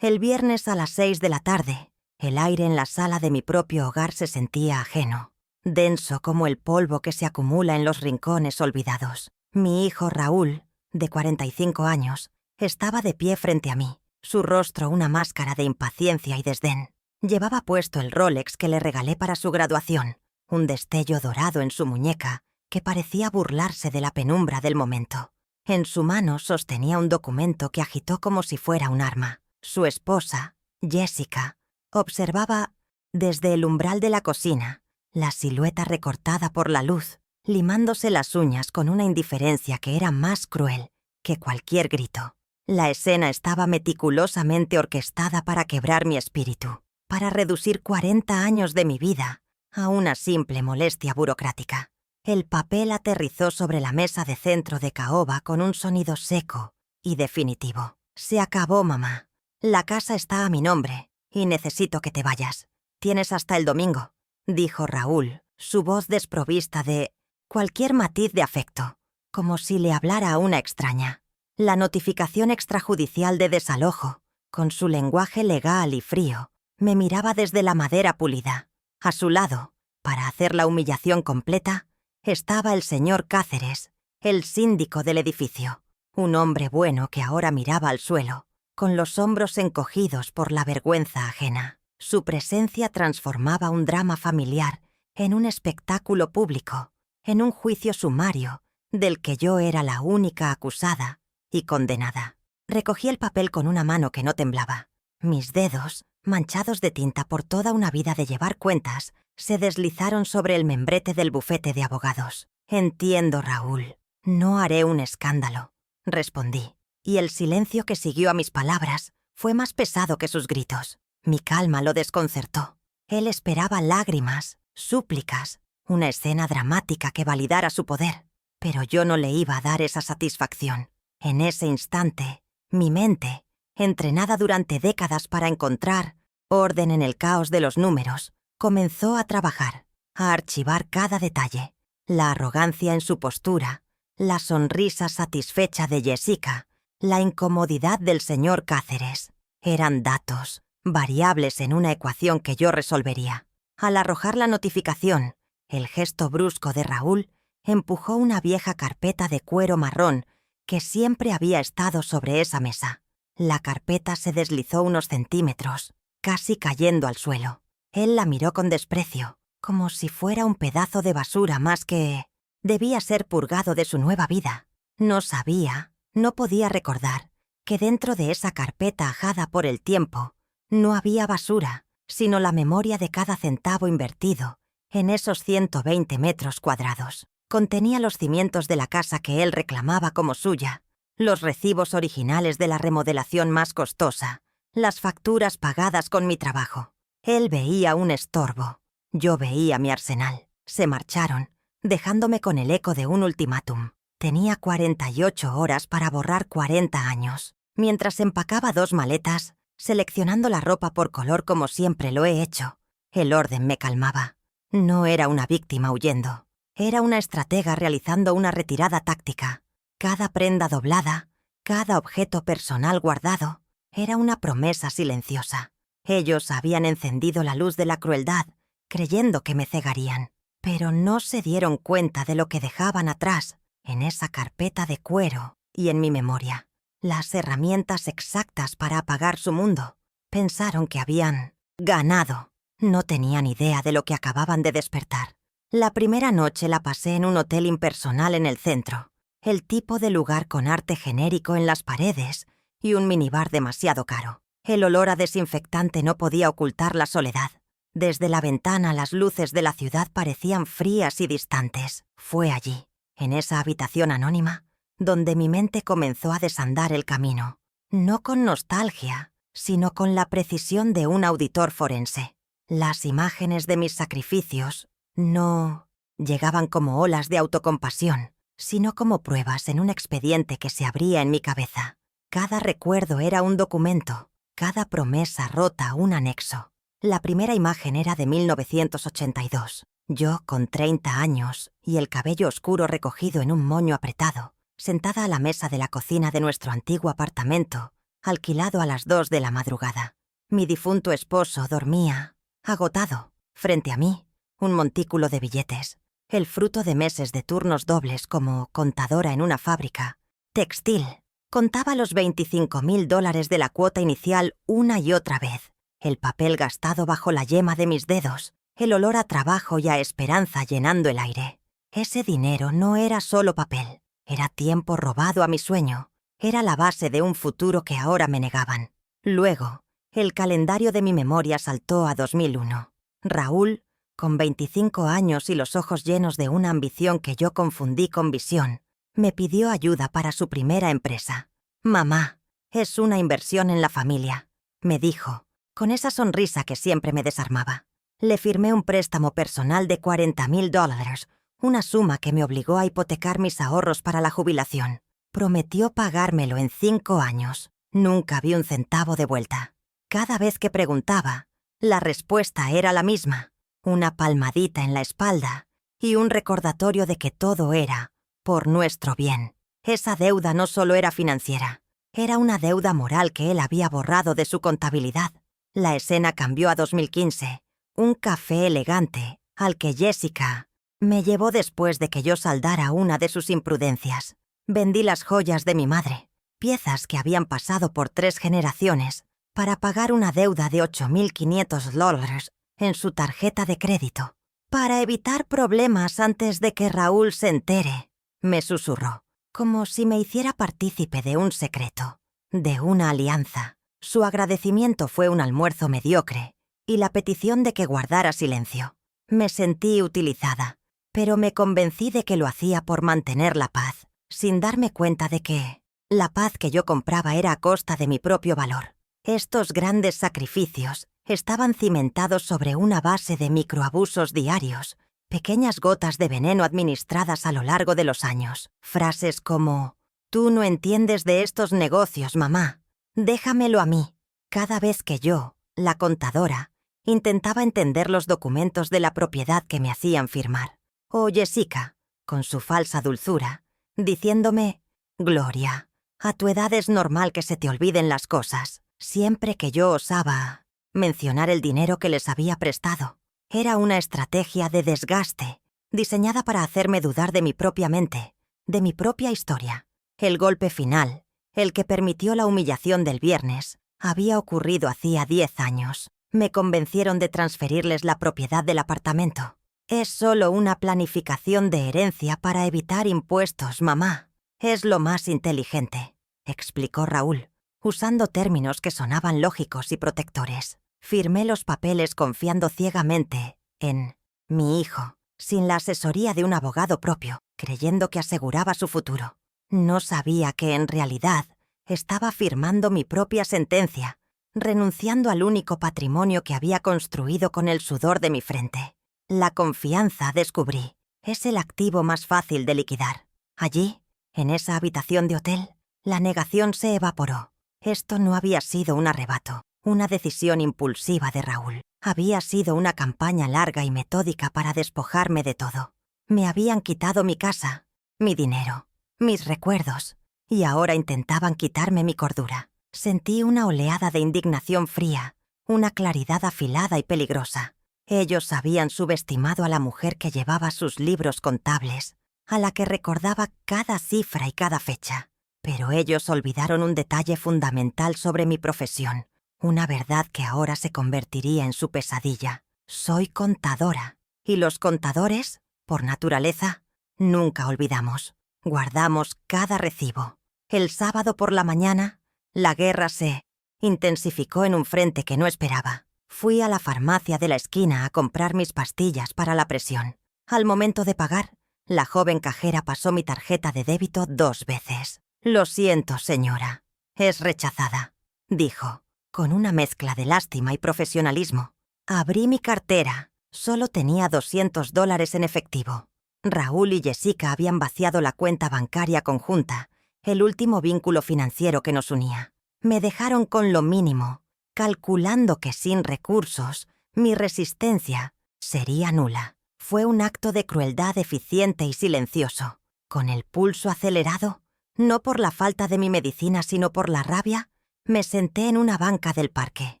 El viernes a las 6 de la tarde, el aire en la sala de mi propio hogar se sentía ajeno, denso como el polvo que se acumula en los rincones olvidados. Mi hijo Raúl, de 45 años, estaba de pie frente a mí, su rostro una máscara de impaciencia y desdén. Llevaba puesto el Rolex que le regalé para su graduación, un destello dorado en su muñeca que parecía burlarse de la penumbra del momento. En su mano sostenía un documento que agitó como si fuera un arma. Su esposa, Jessica, observaba desde el umbral de la cocina la silueta recortada por la luz, limándose las uñas con una indiferencia que era más cruel que cualquier grito. La escena estaba meticulosamente orquestada para quebrar mi espíritu, para reducir 40 años de mi vida a una simple molestia burocrática. El papel aterrizó sobre la mesa de centro de caoba con un sonido seco y definitivo. Se acabó, mamá. La casa está a mi nombre y necesito que te vayas. Tienes hasta el domingo, dijo Raúl, su voz desprovista de cualquier matiz de afecto, como si le hablara a una extraña. La notificación extrajudicial de desalojo, con su lenguaje legal y frío, me miraba desde la madera pulida. A su lado, para hacer la humillación completa, estaba el señor Cáceres, el síndico del edificio, un hombre bueno que ahora miraba al suelo, con los hombros encogidos por la vergüenza ajena. Su presencia transformaba un drama familiar en un espectáculo público, en un juicio sumario del que yo era la única acusada y condenada. Recogí el papel con una mano que no temblaba. Mis dedos, manchados de tinta por toda una vida de llevar cuentas, se deslizaron sobre el membrete del bufete de abogados. Entiendo, Raúl. No haré un escándalo, respondí, y el silencio que siguió a mis palabras fue más pesado que sus gritos. Mi calma lo desconcertó. Él esperaba lágrimas, súplicas, una escena dramática que validara su poder, pero yo no le iba a dar esa satisfacción. En ese instante, mi mente, entrenada durante décadas para encontrar orden en el caos de los números, comenzó a trabajar, a archivar cada detalle. La arrogancia en su postura, la sonrisa satisfecha de Jessica, la incomodidad del señor Cáceres. Eran datos, variables en una ecuación que yo resolvería. Al arrojar la notificación, el gesto brusco de Raúl empujó una vieja carpeta de cuero marrón que siempre había estado sobre esa mesa. La carpeta se deslizó unos centímetros, casi cayendo al suelo. Él la miró con desprecio, como si fuera un pedazo de basura más que debía ser purgado de su nueva vida. No sabía, no podía recordar, que dentro de esa carpeta ajada por el tiempo no había basura, sino la memoria de cada centavo invertido en esos 120 metros cuadrados. Contenía los cimientos de la casa que él reclamaba como suya, los recibos originales de la remodelación más costosa, las facturas pagadas con mi trabajo. Él veía un estorbo, yo veía mi arsenal. Se marcharon, dejándome con el eco de un ultimátum. Tenía 48 horas para borrar 40 años. Mientras empacaba 2 maletas, seleccionando la ropa por color como siempre lo he hecho, el orden me calmaba. No era una víctima huyendo. Era una estratega realizando una retirada táctica. Cada prenda doblada, cada objeto personal guardado, era una promesa silenciosa. Ellos habían encendido la luz de la crueldad, creyendo que me cegarían, pero no se dieron cuenta de lo que dejaban atrás, en esa carpeta de cuero y en mi memoria. Las herramientas exactas para apagar su mundo. Pensaron que habían ganado. No tenían idea de lo que acababan de despertar. La primera noche la pasé en un hotel impersonal en el centro, el tipo de lugar con arte genérico en las paredes y un minibar demasiado caro. El olor a desinfectante no podía ocultar la soledad. Desde la ventana las luces de la ciudad parecían frías y distantes. Fue allí, en esa habitación anónima, donde mi mente comenzó a desandar el camino, no con nostalgia, sino con la precisión de un auditor forense. Las imágenes de mis sacrificios no llegaban como olas de autocompasión, sino como pruebas en un expediente que se abría en mi cabeza. Cada recuerdo era un documento, cada promesa rota un anexo. La primera imagen era de 1982. Yo, con 30 años y el cabello oscuro recogido en un moño apretado, sentada a la mesa de la cocina de nuestro antiguo apartamento, alquilado a las 2 de la madrugada. Mi difunto esposo dormía, agotado, frente a mí, un montículo de billetes, el fruto de meses de turnos dobles como contadora en una fábrica textil. Contaba los $25,000 de la cuota inicial una y otra vez, el papel gastado bajo la yema de mis dedos, el olor a trabajo y a esperanza llenando el aire. Ese dinero no era solo papel, era tiempo robado a mi sueño, era la base de un futuro que ahora me negaban. Luego, el calendario de mi memoria saltó a 2001. Raúl, con 25 años y los ojos llenos de una ambición que yo confundí con visión, me pidió ayuda para su primera empresa. «Mamá, es una inversión en la familia», me dijo, con esa sonrisa que siempre me desarmaba. Le firmé un préstamo personal de $40,000, una suma que me obligó a hipotecar mis ahorros para la jubilación. Prometió pagármelo en 5 años. Nunca vi un centavo de vuelta. Cada vez que preguntaba, la respuesta era la misma, una palmadita en la espalda y un recordatorio de que todo era por nuestro bien. Esa deuda no solo era financiera, era una deuda moral que él había borrado de su contabilidad. La escena cambió a 2015, un café elegante al que Jessica me llevó después de que yo saldara una de sus imprudencias. Vendí las joyas de mi madre, piezas que habían pasado por 3 generaciones, para pagar una deuda de $8,500 en su tarjeta de crédito. «Para evitar problemas antes de que Raúl se entere», me susurró, como si me hiciera partícipe de un secreto, de una alianza. Su agradecimiento fue un almuerzo mediocre y la petición de que guardara silencio. Me sentí utilizada, pero me convencí de que lo hacía por mantener la paz, sin darme cuenta de que la paz que yo compraba era a costa de mi propio valor. Estos grandes sacrificios estaban cimentados sobre una base de microabusos diarios, pequeñas gotas de veneno administradas a lo largo de los años. Frases como: «Tú no entiendes de estos negocios, mamá. Déjamelo a mí». Cada vez que yo, la contadora, intentaba entender los documentos de la propiedad que me hacían firmar. O Jessica, con su falsa dulzura, diciéndome: «Gloria, a tu edad es normal que se te olviden las cosas». Siempre que yo osaba mencionar el dinero que les había prestado, era una estrategia de desgaste, diseñada para hacerme dudar de mi propia mente, de mi propia historia. El golpe final, el que permitió la humillación del viernes, había ocurrido hacía 10 años. Me convencieron de transferirles la propiedad del apartamento. «Es solo una planificación de herencia para evitar impuestos, mamá. Es lo más inteligente», explicó Raúl, usando términos que sonaban lógicos y protectores. Firmé los papeles confiando ciegamente en mi hijo, sin la asesoría de un abogado propio, creyendo que aseguraba su futuro. No sabía que en realidad estaba firmando mi propia sentencia, renunciando al único patrimonio que había construido con el sudor de mi frente. La confianza, descubrí, es el activo más fácil de liquidar. Allí, en esa habitación de hotel, la negación se evaporó. Esto no había sido un arrebato, una decisión impulsiva de Raúl. Había sido una campaña larga y metódica para despojarme de todo. Me habían quitado mi casa, mi dinero, mis recuerdos, y ahora intentaban quitarme mi cordura. Sentí una oleada de indignación fría, una claridad afilada y peligrosa. Ellos habían subestimado a la mujer que llevaba sus libros contables, a la que recordaba cada cifra y cada fecha. Pero ellos olvidaron un detalle fundamental sobre mi profesión, una verdad que ahora se convertiría en su pesadilla. Soy contadora, y los contadores, por naturaleza, nunca olvidamos. Guardamos cada recibo. El sábado por la mañana, la guerra se intensificó en un frente que no esperaba. Fui a la farmacia de la esquina a comprar mis pastillas para la presión. Al momento de pagar, la joven cajera pasó mi tarjeta de débito 2 veces. «Lo siento, señora. Es rechazada», dijo, con una mezcla de lástima y profesionalismo. Abrí mi cartera. Solo tenía $200 en efectivo. Raúl y Jessica habían vaciado la cuenta bancaria conjunta, el último vínculo financiero que nos unía. Me dejaron con lo mínimo, calculando que sin recursos, mi resistencia sería nula. Fue un acto de crueldad eficiente y silencioso. Con el pulso acelerado, no por la falta de mi medicina, sino por la rabia, Me senté en una banca del parque.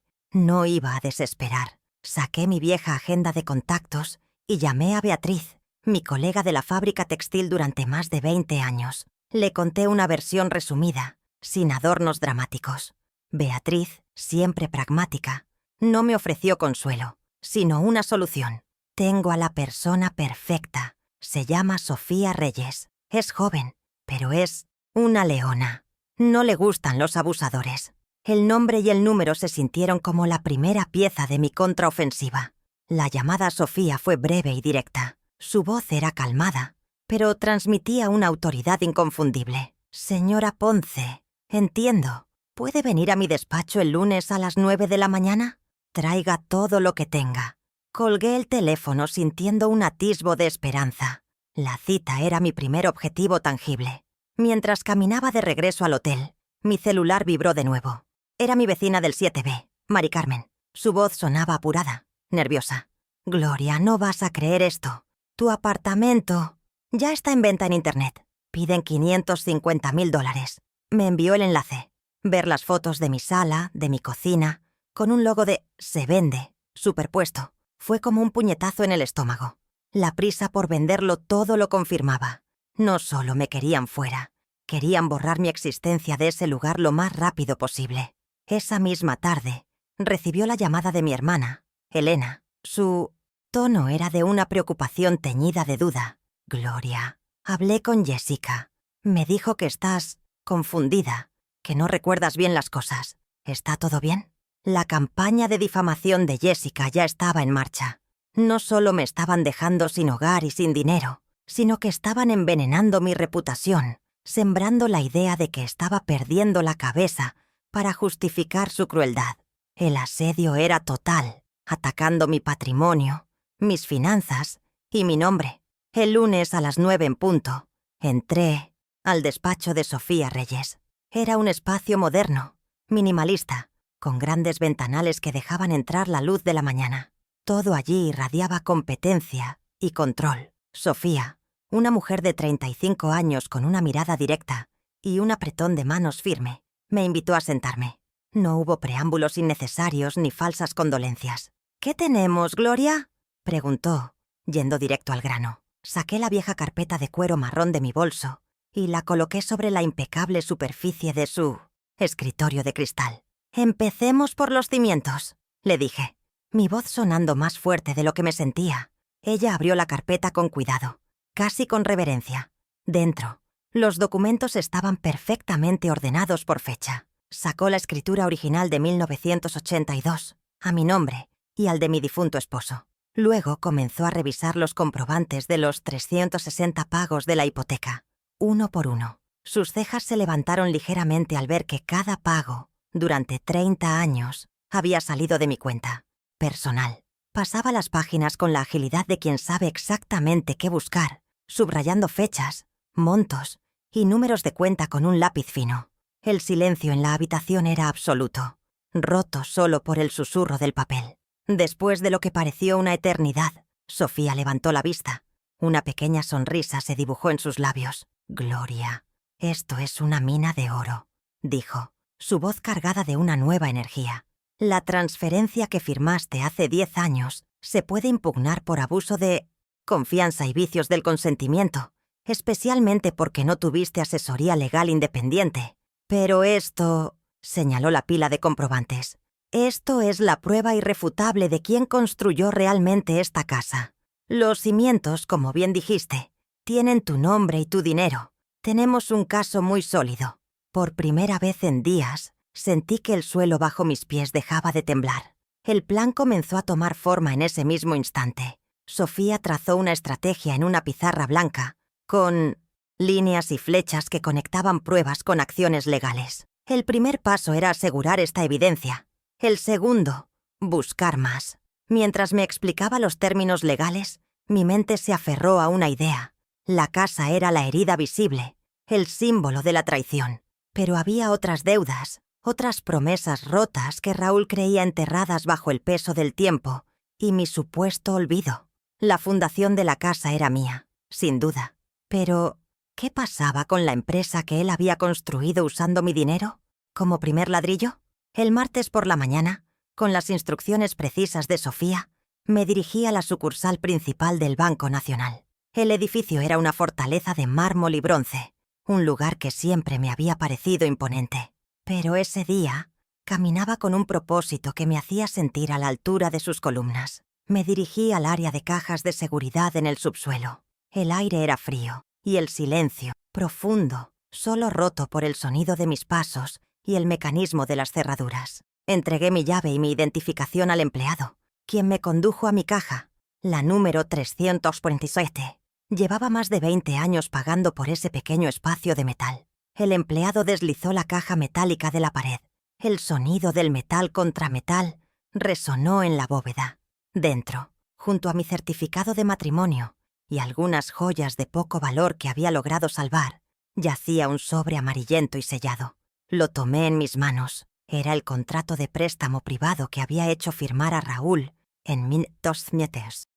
No iba a desesperar. Saqué mi vieja agenda de contactos y llamé a Beatriz, mi colega de la fábrica textil durante más de 20 años. Le conté una versión resumida, sin adornos dramáticos. Beatriz, siempre pragmática, no me ofreció consuelo, sino una solución. Tengo a la persona perfecta. Se llama Sofía Reyes. Es joven, pero es una leona. No le gustan los abusadores. El nombre y el número se sintieron como la primera pieza de mi contraofensiva. La llamada a Sofía fue breve y directa. Su voz era calmada, pero transmitía una autoridad inconfundible. Señora Ponce, entiendo. ¿Puede venir a mi despacho el lunes a las 9 de la mañana? Traiga todo lo que tenga. Colgué el teléfono sintiendo un atisbo de esperanza. La cita era mi primer objetivo tangible. Mientras caminaba de regreso al hotel, mi celular vibró de nuevo. Era mi vecina del 7B, Mari Carmen. Su voz sonaba apurada, nerviosa. Gloria, no vas a creer esto. Tu apartamento ya está en venta en internet. Piden $550,000. Me envió el enlace. Ver las fotos de mi sala, de mi cocina, con un logo de «Se vende» superpuesto, fue como un puñetazo en el estómago. La prisa por venderlo todo lo confirmaba. No solo me querían fuera, querían borrar mi existencia de ese lugar lo más rápido posible. Esa misma tarde, recibió la llamada de mi hermana, Elena. Su tono era de una preocupación teñida de duda. Gloria, hablé con Jessica. Me dijo que estás confundida, que no recuerdas bien las cosas. ¿Está todo bien? La campaña de difamación de Jessica ya estaba en marcha. No solo me estaban dejando sin hogar y sin dinero, sino que estaban envenenando mi reputación, sembrando la idea de que estaba perdiendo la cabeza para justificar su crueldad. El asedio era total, atacando mi patrimonio, mis finanzas y mi nombre. El lunes a las 9 en punto, entré al despacho de Sofía Reyes. Era un espacio moderno, minimalista, con grandes ventanales que dejaban entrar la luz de la mañana. Todo allí irradiaba competencia y control. Sofía, una mujer de 35 años con una mirada directa y un apretón de manos firme, me invitó a sentarme. No hubo preámbulos innecesarios ni falsas condolencias. «¿Qué tenemos, Gloria?», preguntó, yendo directo al grano. Saqué la vieja carpeta de cuero marrón de mi bolso y la coloqué sobre la impecable superficie de su escritorio de cristal. «Empecemos por los cimientos», le dije, mi voz sonando más fuerte de lo que me sentía. Ella abrió la carpeta con cuidado, casi con reverencia. Dentro, los documentos estaban perfectamente ordenados por fecha. Sacó la escritura original de 1982, a mi nombre y al de mi difunto esposo. Luego comenzó a revisar los comprobantes de los 360 pagos de la hipoteca, uno por uno. Sus cejas se levantaron ligeramente al ver que cada pago, durante 30 años, había salido de mi cuenta personal. Pasaba las páginas con la agilidad de quien sabe exactamente qué buscar, subrayando fechas, montos y números de cuenta con un lápiz fino. El silencio en la habitación era absoluto, roto solo por el susurro del papel. Después de lo que pareció una eternidad, Sofía levantó la vista. Una pequeña sonrisa se dibujó en sus labios. «Gloria, esto es una mina de oro», dijo, su voz cargada de una nueva energía. «La transferencia que firmaste hace 10 años se puede impugnar por abuso de confianza y vicios del consentimiento, especialmente porque no tuviste asesoría legal independiente. Pero esto», señaló la pila de comprobantes, «esto es la prueba irrefutable de quién construyó realmente esta casa. Los cimientos, como bien dijiste, tienen tu nombre y tu dinero. Tenemos un caso muy sólido». Por primera vez en días, sentí que el suelo bajo mis pies dejaba de temblar. El plan comenzó a tomar forma en ese mismo instante. Sofía trazó una estrategia en una pizarra blanca, con líneas y flechas que conectaban pruebas con acciones legales. El primer paso era asegurar esta evidencia. El segundo, buscar más. Mientras me explicaba los términos legales, mi mente se aferró a una idea. La casa era la herida visible, el símbolo de la traición. Pero había otras deudas, otras promesas rotas que Raúl creía enterradas bajo el peso del tiempo y mi supuesto olvido. La fundación de la casa era mía, sin duda. Pero, ¿qué pasaba con la empresa que él había construido usando mi dinero? como primer ladrillo? El martes por la mañana, con las instrucciones precisas de Sofía, me dirigí a la sucursal principal del Banco Nacional. El edificio era una fortaleza de mármol y bronce, un lugar que siempre me había parecido imponente. Pero ese día caminaba con un propósito que me hacía sentir a la altura de sus columnas. Me dirigí al área de cajas de seguridad en el subsuelo. El aire era frío y el silencio, profundo, solo roto por el sonido de mis pasos y el mecanismo de las cerraduras. Entregué mi llave y mi identificación al empleado, quien me condujo a mi caja, la número 347. Llevaba más de 20 años pagando por ese pequeño espacio de metal. El empleado deslizó la caja metálica de la pared. El sonido del metal contra metal resonó en la bóveda. Dentro, junto a mi certificado de matrimonio y algunas joyas de poco valor que había logrado salvar, yacía un sobre amarillento y sellado. Lo tomé en mis manos. Era el contrato de préstamo privado que había hecho firmar a Raúl en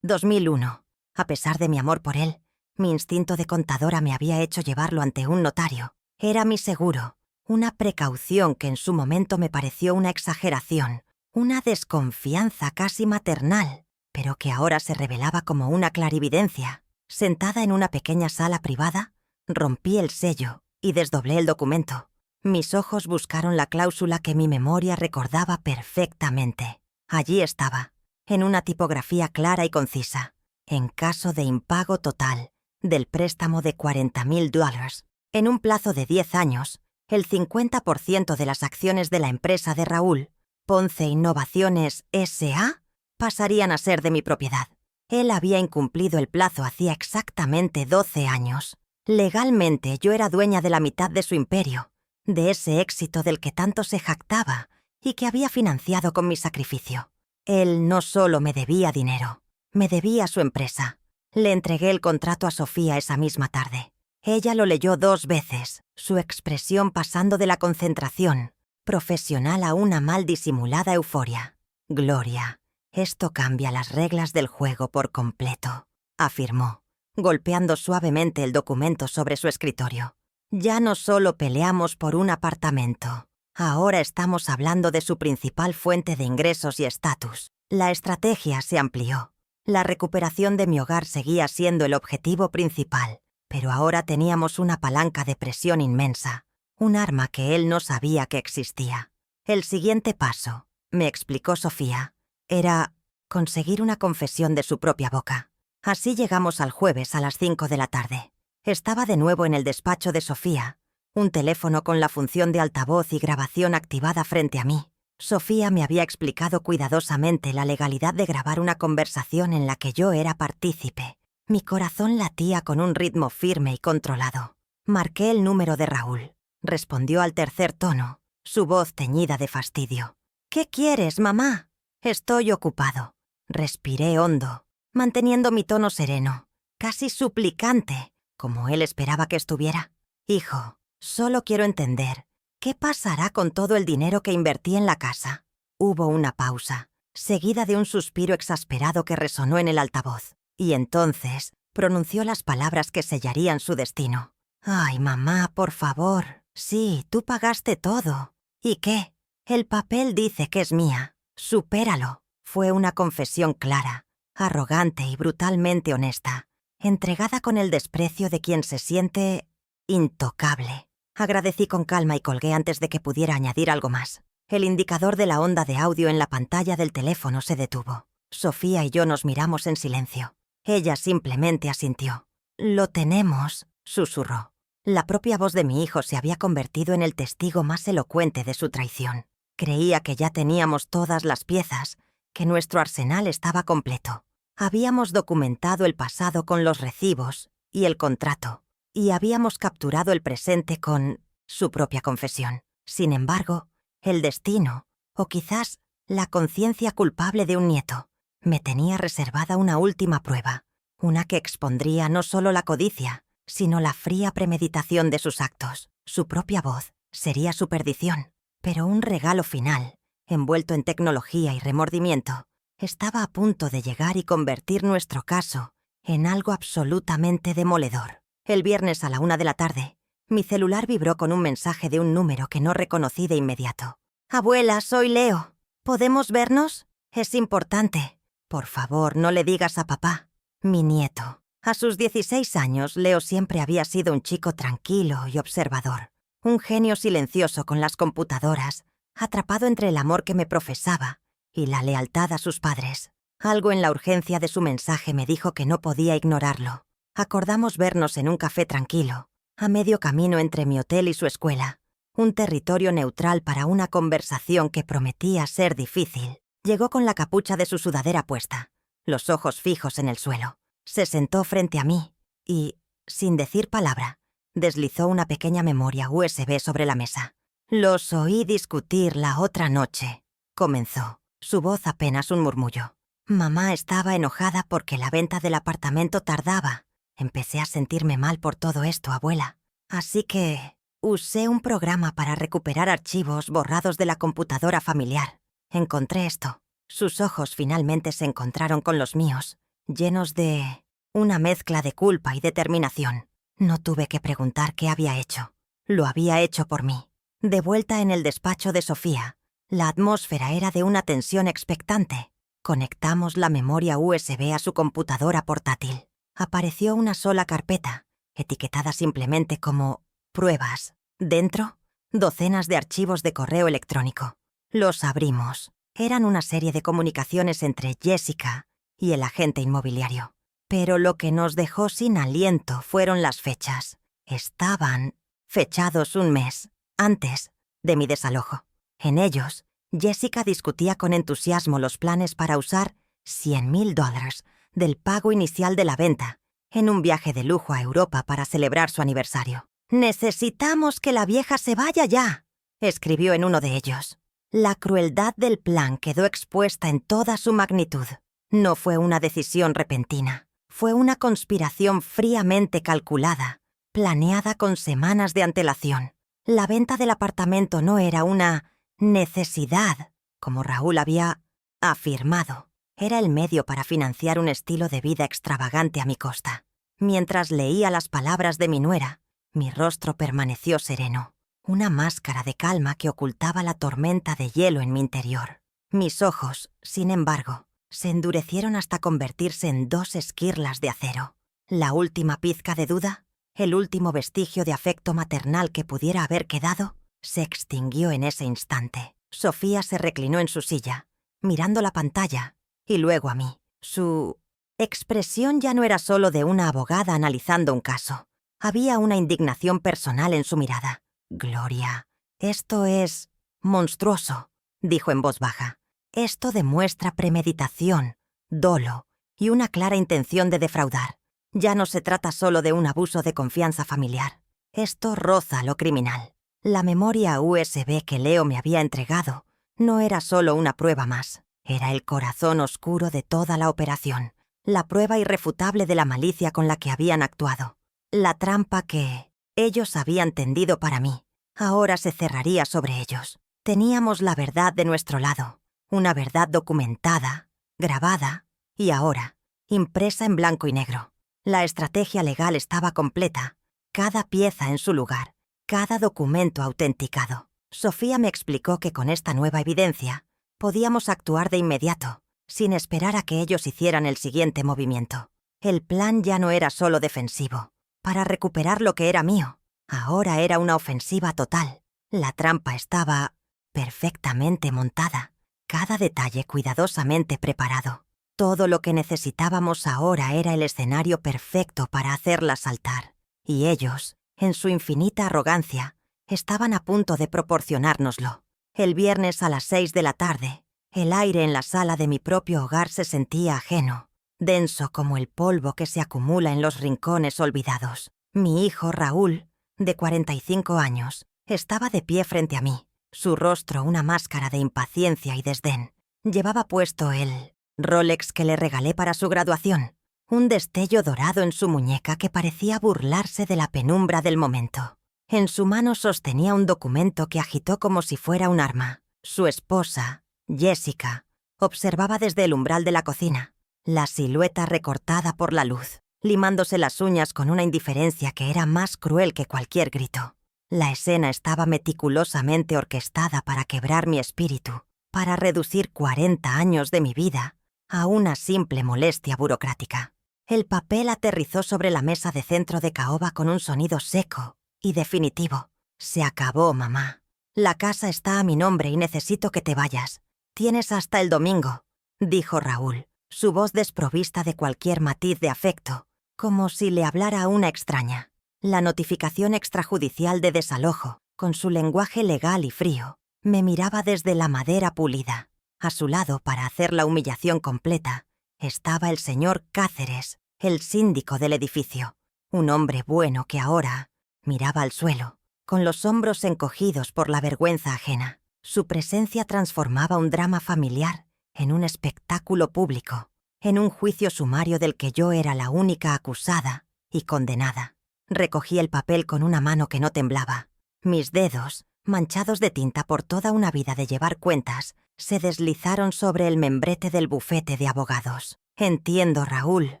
2001. A pesar de mi amor por él, mi instinto de contadora me había hecho llevarlo ante un notario. Era mi seguro, una precaución que en su momento me pareció una exageración, una desconfianza casi maternal, pero que ahora se revelaba como una clarividencia. Sentada en una pequeña sala privada, rompí el sello y desdoblé el documento. Mis ojos buscaron la cláusula que mi memoria recordaba perfectamente. Allí estaba, en una tipografía clara y concisa. En caso de impago total del préstamo de $40,000, en un plazo de 10 años, el 50% de las acciones de la empresa de Raúl, Ponce Innovaciones S.A., pasarían a ser de mi propiedad. Él había incumplido el plazo hacía exactamente 12 años. Legalmente yo era dueña de la mitad de su imperio, de ese éxito del que tanto se jactaba y que había financiado con mi sacrificio. Él no solo me debía dinero, me debía su empresa. Le entregué el contrato a Sofía esa misma tarde. Ella lo leyó 2 veces, su expresión pasando de la concentración profesional a una mal disimulada euforia. «Gloria, esto cambia las reglas del juego por completo», afirmó, golpeando suavemente el documento sobre su escritorio. «Ya no solo peleamos por un apartamento. Ahora estamos hablando de su principal fuente de ingresos y estatus. La estrategia se amplió. La recuperación de mi hogar seguía siendo el objetivo principal, pero ahora teníamos una palanca de presión inmensa, un arma que él no sabía que existía. El siguiente paso, me explicó Sofía, era conseguir una confesión de su propia boca. Así llegamos al jueves a las 5 de la tarde. Estaba de nuevo en el despacho de Sofía, un teléfono con la función de altavoz y grabación activada frente a mí. Sofía me había explicado cuidadosamente la legalidad de grabar una conversación en la que yo era partícipe. Mi corazón latía con un ritmo firme y controlado. Marqué el número de Raúl. Respondió al tercer tono, su voz teñida de fastidio. «¿Qué quieres, mamá?» «Estoy ocupado». Respiré hondo, manteniendo mi tono sereno, casi suplicante, como él esperaba que estuviera. «Hijo, solo quiero entender. ¿Qué pasará con todo el dinero que invertí en la casa?» Hubo una pausa, seguida de un suspiro exasperado que resonó en el altavoz, y entonces pronunció las palabras que sellarían su destino. «Ay, mamá, por favor. Sí, tú pagaste todo. ¿Y qué? El papel dice que es mía. Supéralo». Fue una confesión clara, arrogante y brutalmente honesta, entregada con el desprecio de quien se siente intocable. Agradecí con calma y colgué antes de que pudiera añadir algo más. El indicador de la onda de audio en la pantalla del teléfono se detuvo. Sofía y yo nos miramos en silencio. Ella simplemente asintió. «Lo tenemos», susurró. La propia voz de mi hijo se había convertido en el testigo más elocuente de su traición. Creía que ya teníamos todas las piezas, que nuestro arsenal estaba completo. Habíamos documentado el pasado con los recibos y el contrato, y habíamos capturado el presente con su propia confesión. Sin embargo, el destino, o quizás la conciencia culpable de un nieto, me tenía reservada una última prueba, una que expondría no solo la codicia, sino la fría premeditación de sus actos. Su propia voz sería su perdición, pero un regalo final, envuelto en tecnología y remordimiento, estaba a punto de llegar y convertir nuestro caso en algo absolutamente demoledor. El viernes a la 1 de la tarde, Mi celular vibró con un mensaje de un número que no reconocí de inmediato. «Abuela, soy Leo. ¿Podemos vernos? Es importante. Por favor, no le digas a papá». Mi nieto. A sus 16 años, Leo siempre había sido un chico tranquilo y observador. Un genio silencioso con las computadoras, atrapado entre el amor que me profesaba y la lealtad a sus padres. Algo en la urgencia de su mensaje me dijo que no podía ignorarlo. Acordamos vernos en un café tranquilo, a medio camino entre mi hotel y su escuela. Un territorio neutral para una conversación que prometía ser difícil. Llegó con la capucha de su sudadera puesta, los ojos fijos en el suelo. Se sentó frente a mí y, sin decir palabra, deslizó una pequeña memoria USB sobre la mesa. «Los oí discutir la otra noche», comenzó, su voz apenas un murmullo. «Mamá estaba enojada porque la venta del apartamento tardaba. Empecé a sentirme mal por todo esto, abuela. Así que usé un programa para recuperar archivos borrados de la computadora familiar. Encontré esto». Sus ojos finalmente se encontraron con los míos, llenos de una mezcla de culpa y determinación. No tuve que preguntar qué había hecho. Lo había hecho por mí. De vuelta en el despacho de Sofía, la atmósfera era de una tensión expectante. Conectamos la memoria USB a su computadora portátil. Apareció una sola carpeta, etiquetada simplemente como «Pruebas». Dentro, docenas de archivos de correo electrónico. Los abrimos. Eran una serie de comunicaciones entre Jessica y el agente inmobiliario. Pero lo que nos dejó sin aliento fueron las fechas. Estaban fechados un mes antes de mi desalojo. En ellos, Jessica discutía con entusiasmo los planes para usar $100,000 del pago inicial de la venta en un viaje de lujo a Europa para celebrar su aniversario. «Necesitamos que la vieja se vaya ya», escribió en uno de ellos. La crueldad del plan quedó expuesta en toda su magnitud. No fue una decisión repentina. Fue una conspiración fríamente calculada, planeada con semanas de antelación. La venta del apartamento no era una necesidad, como Raúl había afirmado. Era el medio para financiar un estilo de vida extravagante a mi costa. Mientras leía las palabras de mi nuera, mi rostro permaneció sereno. Una máscara de calma que ocultaba la tormenta de hielo en mi interior. Mis ojos, sin embargo, se endurecieron hasta convertirse en 2 esquirlas de acero. La última pizca de duda, el último vestigio de afecto maternal que pudiera haber quedado, se extinguió en ese instante. Sofía se reclinó en su silla, mirando la pantalla, y luego a mí. Su expresión ya no era solo de una abogada analizando un caso. Había una indignación personal en su mirada. «Gloria, esto es monstruoso», dijo en voz baja. «Esto demuestra premeditación, dolo y una clara intención de defraudar. Ya no se trata solo de un abuso de confianza familiar. Esto roza lo criminal. La memoria USB que Leo me había entregado no era solo una prueba más. Era el corazón oscuro de toda la operación, la prueba irrefutable de la malicia con la que habían actuado. La trampa que ellos habían tendido para mí, ahora se cerraría sobre ellos. Teníamos la verdad de nuestro lado, una verdad documentada, grabada y ahora, impresa en blanco y negro. La estrategia legal estaba completa, cada pieza en su lugar, cada documento autenticado. Sofía me explicó que con esta nueva evidencia podíamos actuar de inmediato, sin esperar a que ellos hicieran el siguiente movimiento. El plan ya no era solo defensivo, para recuperar lo que era mío. Ahora era una ofensiva total. La trampa estaba perfectamente montada, cada detalle cuidadosamente preparado. Todo lo que necesitábamos ahora era el escenario perfecto para hacerla saltar. Y ellos, en su infinita arrogancia, estaban a punto de proporcionárnoslo. El viernes a las 6 de la tarde, el aire en la sala de mi propio hogar se sentía ajeno, denso como el polvo que se acumula en los rincones olvidados. Mi hijo Raúl, de 45 años, estaba de pie frente a mí, su rostro una máscara de impaciencia y desdén. Llevaba puesto el Rolex que le regalé para su graduación, un destello dorado en su muñeca que parecía burlarse de la penumbra del momento. En su mano sostenía un documento que agitó como si fuera un arma. Su esposa, Jessica, observaba desde el umbral de la cocina, la silueta recortada por la luz. limándose las uñas con una indiferencia que era más cruel que cualquier grito. La escena estaba meticulosamente orquestada para quebrar mi espíritu, para reducir 40 años de mi vida a una simple molestia burocrática. El papel aterrizó sobre la mesa de centro de caoba con un sonido seco y definitivo. Se acabó, mamá. La casa está a mi nombre y necesito que te vayas. Tienes hasta el domingo, dijo Raúl, su voz desprovista de cualquier matiz de afecto, como si le hablara a una extraña. La notificación extrajudicial de desalojo, con su lenguaje legal y frío, me miraba desde la madera pulida. A su lado, para hacer la humillación completa, estaba el señor Cáceres, el síndico del edificio, un hombre bueno que ahora miraba al suelo, con los hombros encogidos por la vergüenza ajena. Su presencia transformaba un drama familiar en un espectáculo público, en un juicio sumario del que yo era la única acusada y condenada. Recogí el papel con una mano que no temblaba. Mis dedos, manchados de tinta por toda una vida de llevar cuentas, se deslizaron sobre el membrete del bufete de abogados. Entiendo, Raúl.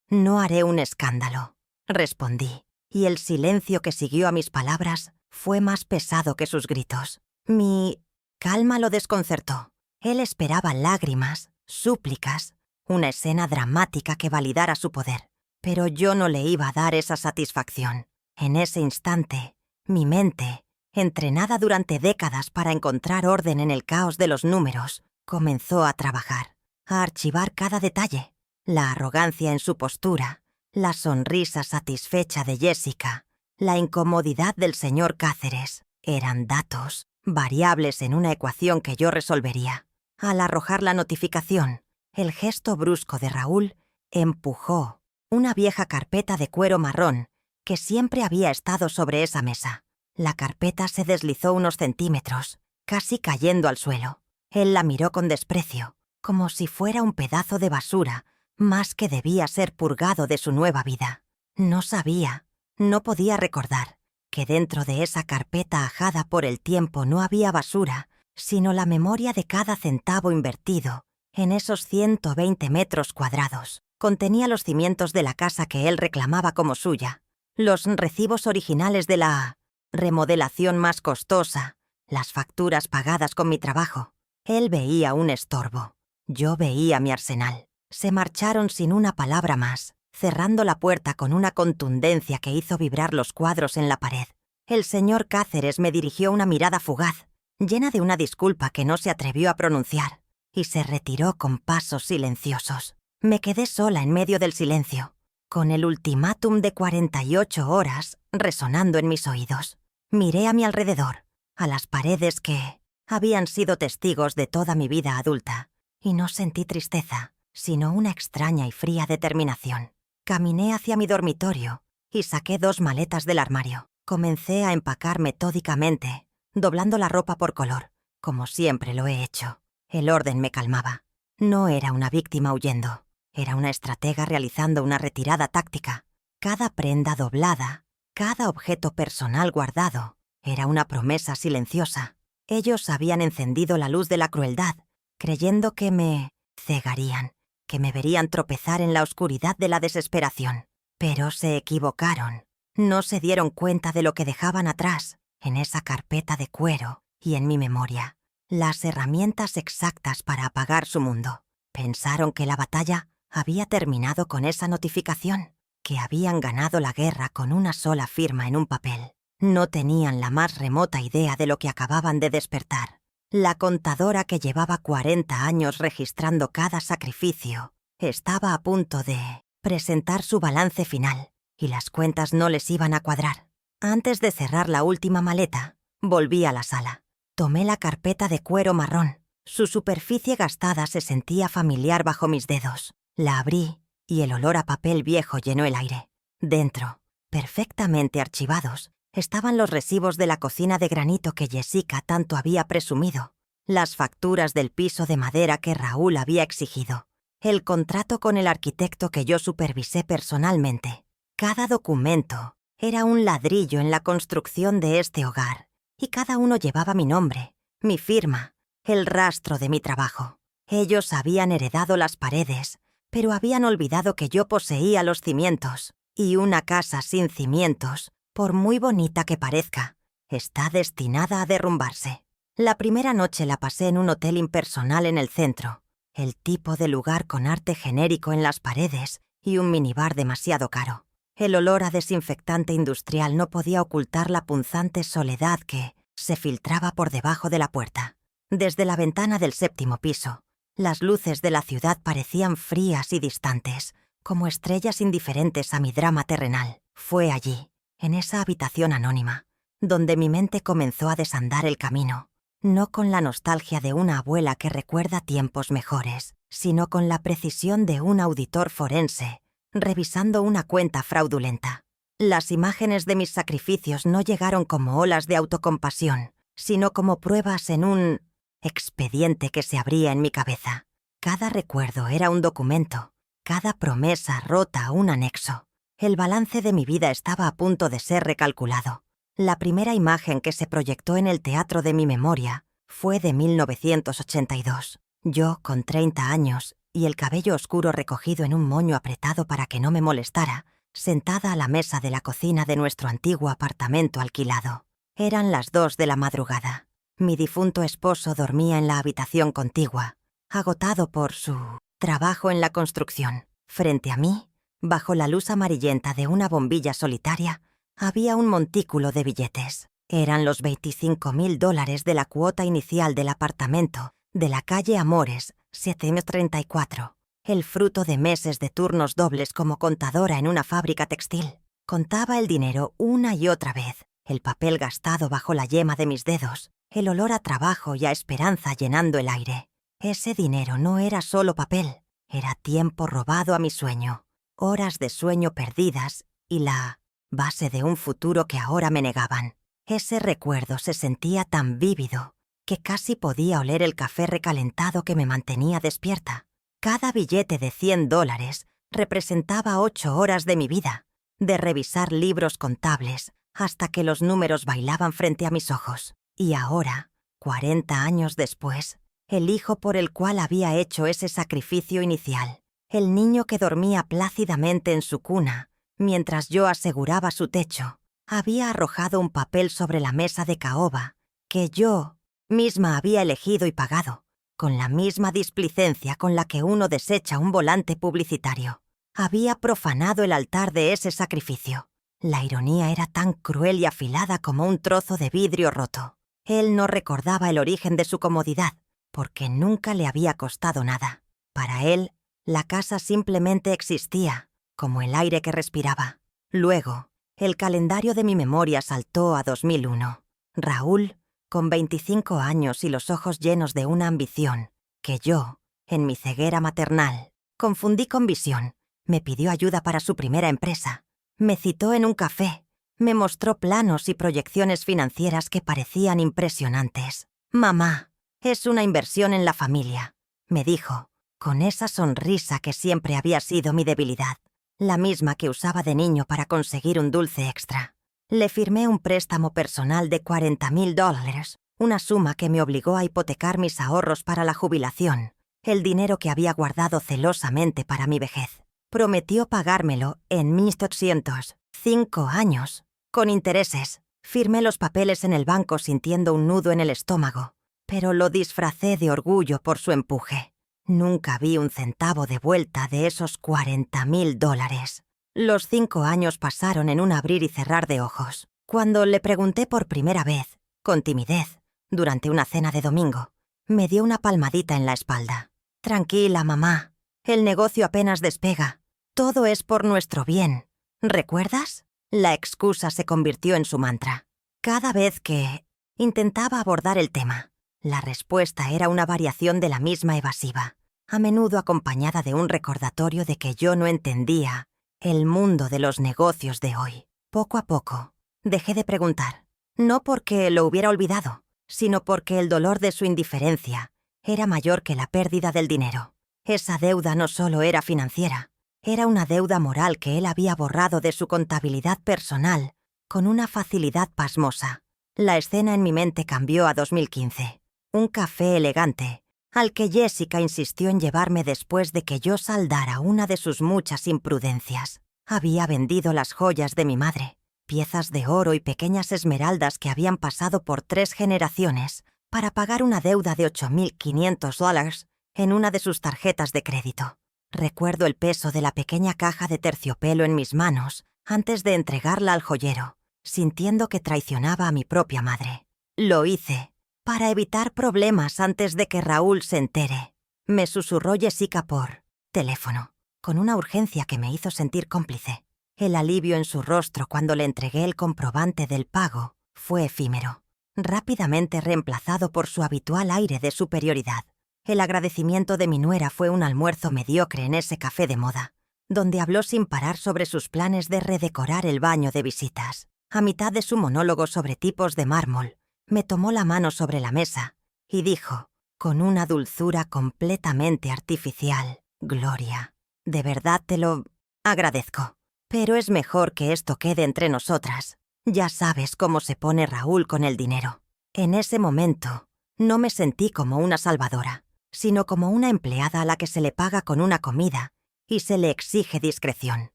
No haré un escándalo, respondí, y el silencio que siguió a mis palabras fue más pesado que sus gritos. Mi calma lo desconcertó. Él esperaba lágrimas, súplicas, una escena dramática que validara su poder. Pero yo no le iba a dar esa satisfacción. En ese instante, mi mente, entrenada durante décadas para encontrar orden en el caos de los números, comenzó a trabajar, a archivar cada detalle. La arrogancia en su postura, la sonrisa satisfecha de Jessica, la incomodidad del señor Cáceres, eran datos, variables en una ecuación que yo resolvería. Al arrojar la notificación, el gesto brusco de Raúl empujó una vieja carpeta de cuero marrón que siempre había estado sobre esa mesa. La carpeta se deslizó unos centímetros, casi cayendo al suelo. Él la miró con desprecio, como si fuera un pedazo de basura, más que debía ser purgado de su nueva vida. No sabía, no podía recordar, que dentro de esa carpeta ajada por el tiempo no había basura, sino la memoria de cada centavo invertido en esos 120 metros cuadrados. Contenía los cimientos de la casa que él reclamaba como suya, los recibos originales de la remodelación más costosa, las facturas pagadas con mi trabajo. Él veía un estorbo. Yo veía mi arsenal. Se marcharon sin una palabra más, cerrando la puerta con una contundencia que hizo vibrar los cuadros en la pared. El señor Cáceres me dirigió una mirada fugaz, llena de una disculpa que no se atrevió a pronunciar, y se retiró con pasos silenciosos. Me quedé sola en medio del silencio, con el ultimátum de 48 horas resonando en mis oídos. Miré a mi alrededor, a las paredes que habían sido testigos de toda mi vida adulta, y no sentí tristeza, sino una extraña y fría determinación. Caminé hacia mi dormitorio y saqué 2 maletas del armario. Comencé a empacar metódicamente, doblando la ropa por color, como siempre lo he hecho. El orden me calmaba. No era una víctima huyendo. Era una estratega realizando una retirada táctica. Cada prenda doblada, cada objeto personal guardado, era una promesa silenciosa. Ellos habían encendido la luz de la crueldad, creyendo que me cegarían, que me verían tropezar en la oscuridad de la desesperación. Pero se equivocaron. No se dieron cuenta de lo que dejaban atrás, en esa carpeta de cuero y en mi memoria. Las herramientas exactas para apagar su mundo. Pensaron que la batalla había terminado con esa notificación, que habían ganado la guerra con una sola firma en un papel. No tenían la más remota idea de lo que acababan de despertar. La contadora que llevaba 40 años registrando cada sacrificio estaba a punto de presentar su balance final, y las cuentas no les iban a cuadrar. Antes de cerrar la última maleta, volví a la sala. Tomé la carpeta de cuero marrón. Su superficie gastada se sentía familiar bajo mis dedos. La abrí y el olor a papel viejo llenó el aire. Dentro, perfectamente archivados, estaban los recibos de la cocina de granito que Jessica tanto había presumido, las facturas del piso de madera que Raúl había exigido, el contrato con el arquitecto que yo supervisé personalmente. Cada documento era un ladrillo en la construcción de este hogar, y cada uno llevaba mi nombre, mi firma, el rastro de mi trabajo. Ellos habían heredado las paredes, pero habían olvidado que yo poseía los cimientos, y una casa sin cimientos, por muy bonita que parezca, está destinada a derrumbarse. La primera noche la pasé en un hotel impersonal en el centro, el tipo de lugar con arte genérico en las paredes y un minibar demasiado caro. El olor a desinfectante industrial no podía ocultar la punzante soledad que se filtraba por debajo de la puerta. Desde la ventana del 7º piso, las luces de la ciudad parecían frías y distantes, como estrellas indiferentes a mi drama terrenal. Fue allí, en esa habitación anónima, donde mi mente comenzó a desandar el camino, no con la nostalgia de una abuela que recuerda tiempos mejores, sino con la precisión de un auditor forense, revisando una cuenta fraudulenta. Las imágenes de mis sacrificios no llegaron como olas de autocompasión, sino como pruebas en un expediente que se abría en mi cabeza. Cada recuerdo era un documento, cada promesa rota un anexo. El balance de mi vida estaba a punto de ser recalculado. La primera imagen que se proyectó en el teatro de mi memoria fue de 1982. Yo, con 30 años, y el cabello oscuro recogido en un moño apretado para que no me molestara, sentada a la mesa de la cocina de nuestro antiguo apartamento alquilado. Eran las 2 de la madrugada. Mi difunto esposo dormía en la habitación contigua, agotado por su trabajo en la construcción. Frente a mí, bajo la luz amarillenta de una bombilla solitaria, había un montículo de billetes. Eran los $25.000 de la cuota inicial del apartamento de la calle Amores, 734, el fruto de meses de turnos dobles como contadora en una fábrica textil. Contaba el dinero una y otra vez, el papel gastado bajo la yema de mis dedos, el olor a trabajo y a esperanza llenando el aire. Ese dinero no era solo papel, era tiempo robado a mi sueño, horas de sueño perdidas y la base de un futuro que ahora me negaban. Ese recuerdo se sentía tan vívido que casi podía oler el café recalentado que me mantenía despierta. Cada billete de $100 representaba 8 horas de mi vida, de revisar libros contables hasta que los números bailaban frente a mis ojos. Y ahora, 40 años después, el hijo por el cual había hecho ese sacrificio inicial, el niño que dormía plácidamente en su cuna, mientras yo aseguraba su techo, había arrojado un papel sobre la mesa de caoba que yo misma había elegido y pagado, con la misma displicencia con la que uno desecha un volante publicitario. Había profanado el altar de ese sacrificio. La ironía era tan cruel y afilada como un trozo de vidrio roto. Él no recordaba el origen de su comodidad, porque nunca le había costado nada. Para él, la casa simplemente existía, como el aire que respiraba. Luego, el calendario de mi memoria saltó a 2001. Raúl, con 25 años y los ojos llenos de una ambición, que yo, en mi ceguera maternal, confundí con visión. Me pidió ayuda para su primera empresa. Me citó en un café. Me mostró planos y proyecciones financieras que parecían impresionantes. «Mamá, es una inversión en la familia», me dijo, con esa sonrisa que siempre había sido mi debilidad, la misma que usaba de niño para conseguir un dulce extra. Le firmé un préstamo personal de $40.000, una suma que me obligó a hipotecar mis ahorros para la jubilación, el dinero que había guardado celosamente para mi vejez. Prometió pagármelo en 1.805 años, con intereses. Firmé los papeles en el banco sintiendo un nudo en el estómago, pero lo disfracé de orgullo por su empuje. Nunca vi un centavo de vuelta de esos $40.000. Los 5 años pasaron en un abrir y cerrar de ojos. Cuando le pregunté por primera vez, con timidez, durante una cena de domingo, me dio una palmadita en la espalda. «Tranquila, mamá. El negocio apenas despega. Todo es por nuestro bien. ¿Recuerdas?». La excusa se convirtió en su mantra. Cada vez que intentaba abordar el tema, la respuesta era una variación de la misma evasiva, a menudo acompañada de un recordatorio de que yo no entendía el mundo de los negocios de hoy. Poco a poco, dejé de preguntar, no porque lo hubiera olvidado, sino porque el dolor de su indiferencia era mayor que la pérdida del dinero. Esa deuda no solo era financiera, era una deuda moral que él había borrado de su contabilidad personal con una facilidad pasmosa. La escena en mi mente cambió a 2015. Un café elegante, al que Jessica insistió en llevarme después de que yo saldara una de sus muchas imprudencias. Había vendido las joyas de mi madre, piezas de oro y pequeñas esmeraldas que habían pasado por 3 generaciones, para pagar una deuda de $8,500 en una de sus tarjetas de crédito. Recuerdo el peso de la pequeña caja de terciopelo en mis manos antes de entregarla al joyero, sintiendo que traicionaba a mi propia madre. Lo hice para evitar problemas antes de que Raúl se entere. Me susurró Jessica por teléfono, con una urgencia que me hizo sentir cómplice. El alivio en su rostro cuando le entregué el comprobante del pago fue efímero, rápidamente reemplazado por su habitual aire de superioridad. El agradecimiento de mi nuera fue un almuerzo mediocre en ese café de moda, donde habló sin parar sobre sus planes de redecorar el baño de visitas. A mitad de su monólogo sobre tipos de mármol, me tomó la mano sobre la mesa y dijo, con una dulzura completamente artificial: «Gloria, de verdad te lo agradezco. Pero es mejor que esto quede entre nosotras. Ya sabes cómo se pone Raúl con el dinero». En ese momento, no me sentí como una salvadora, sino como una empleada a la que se le paga con una comida y se le exige discreción.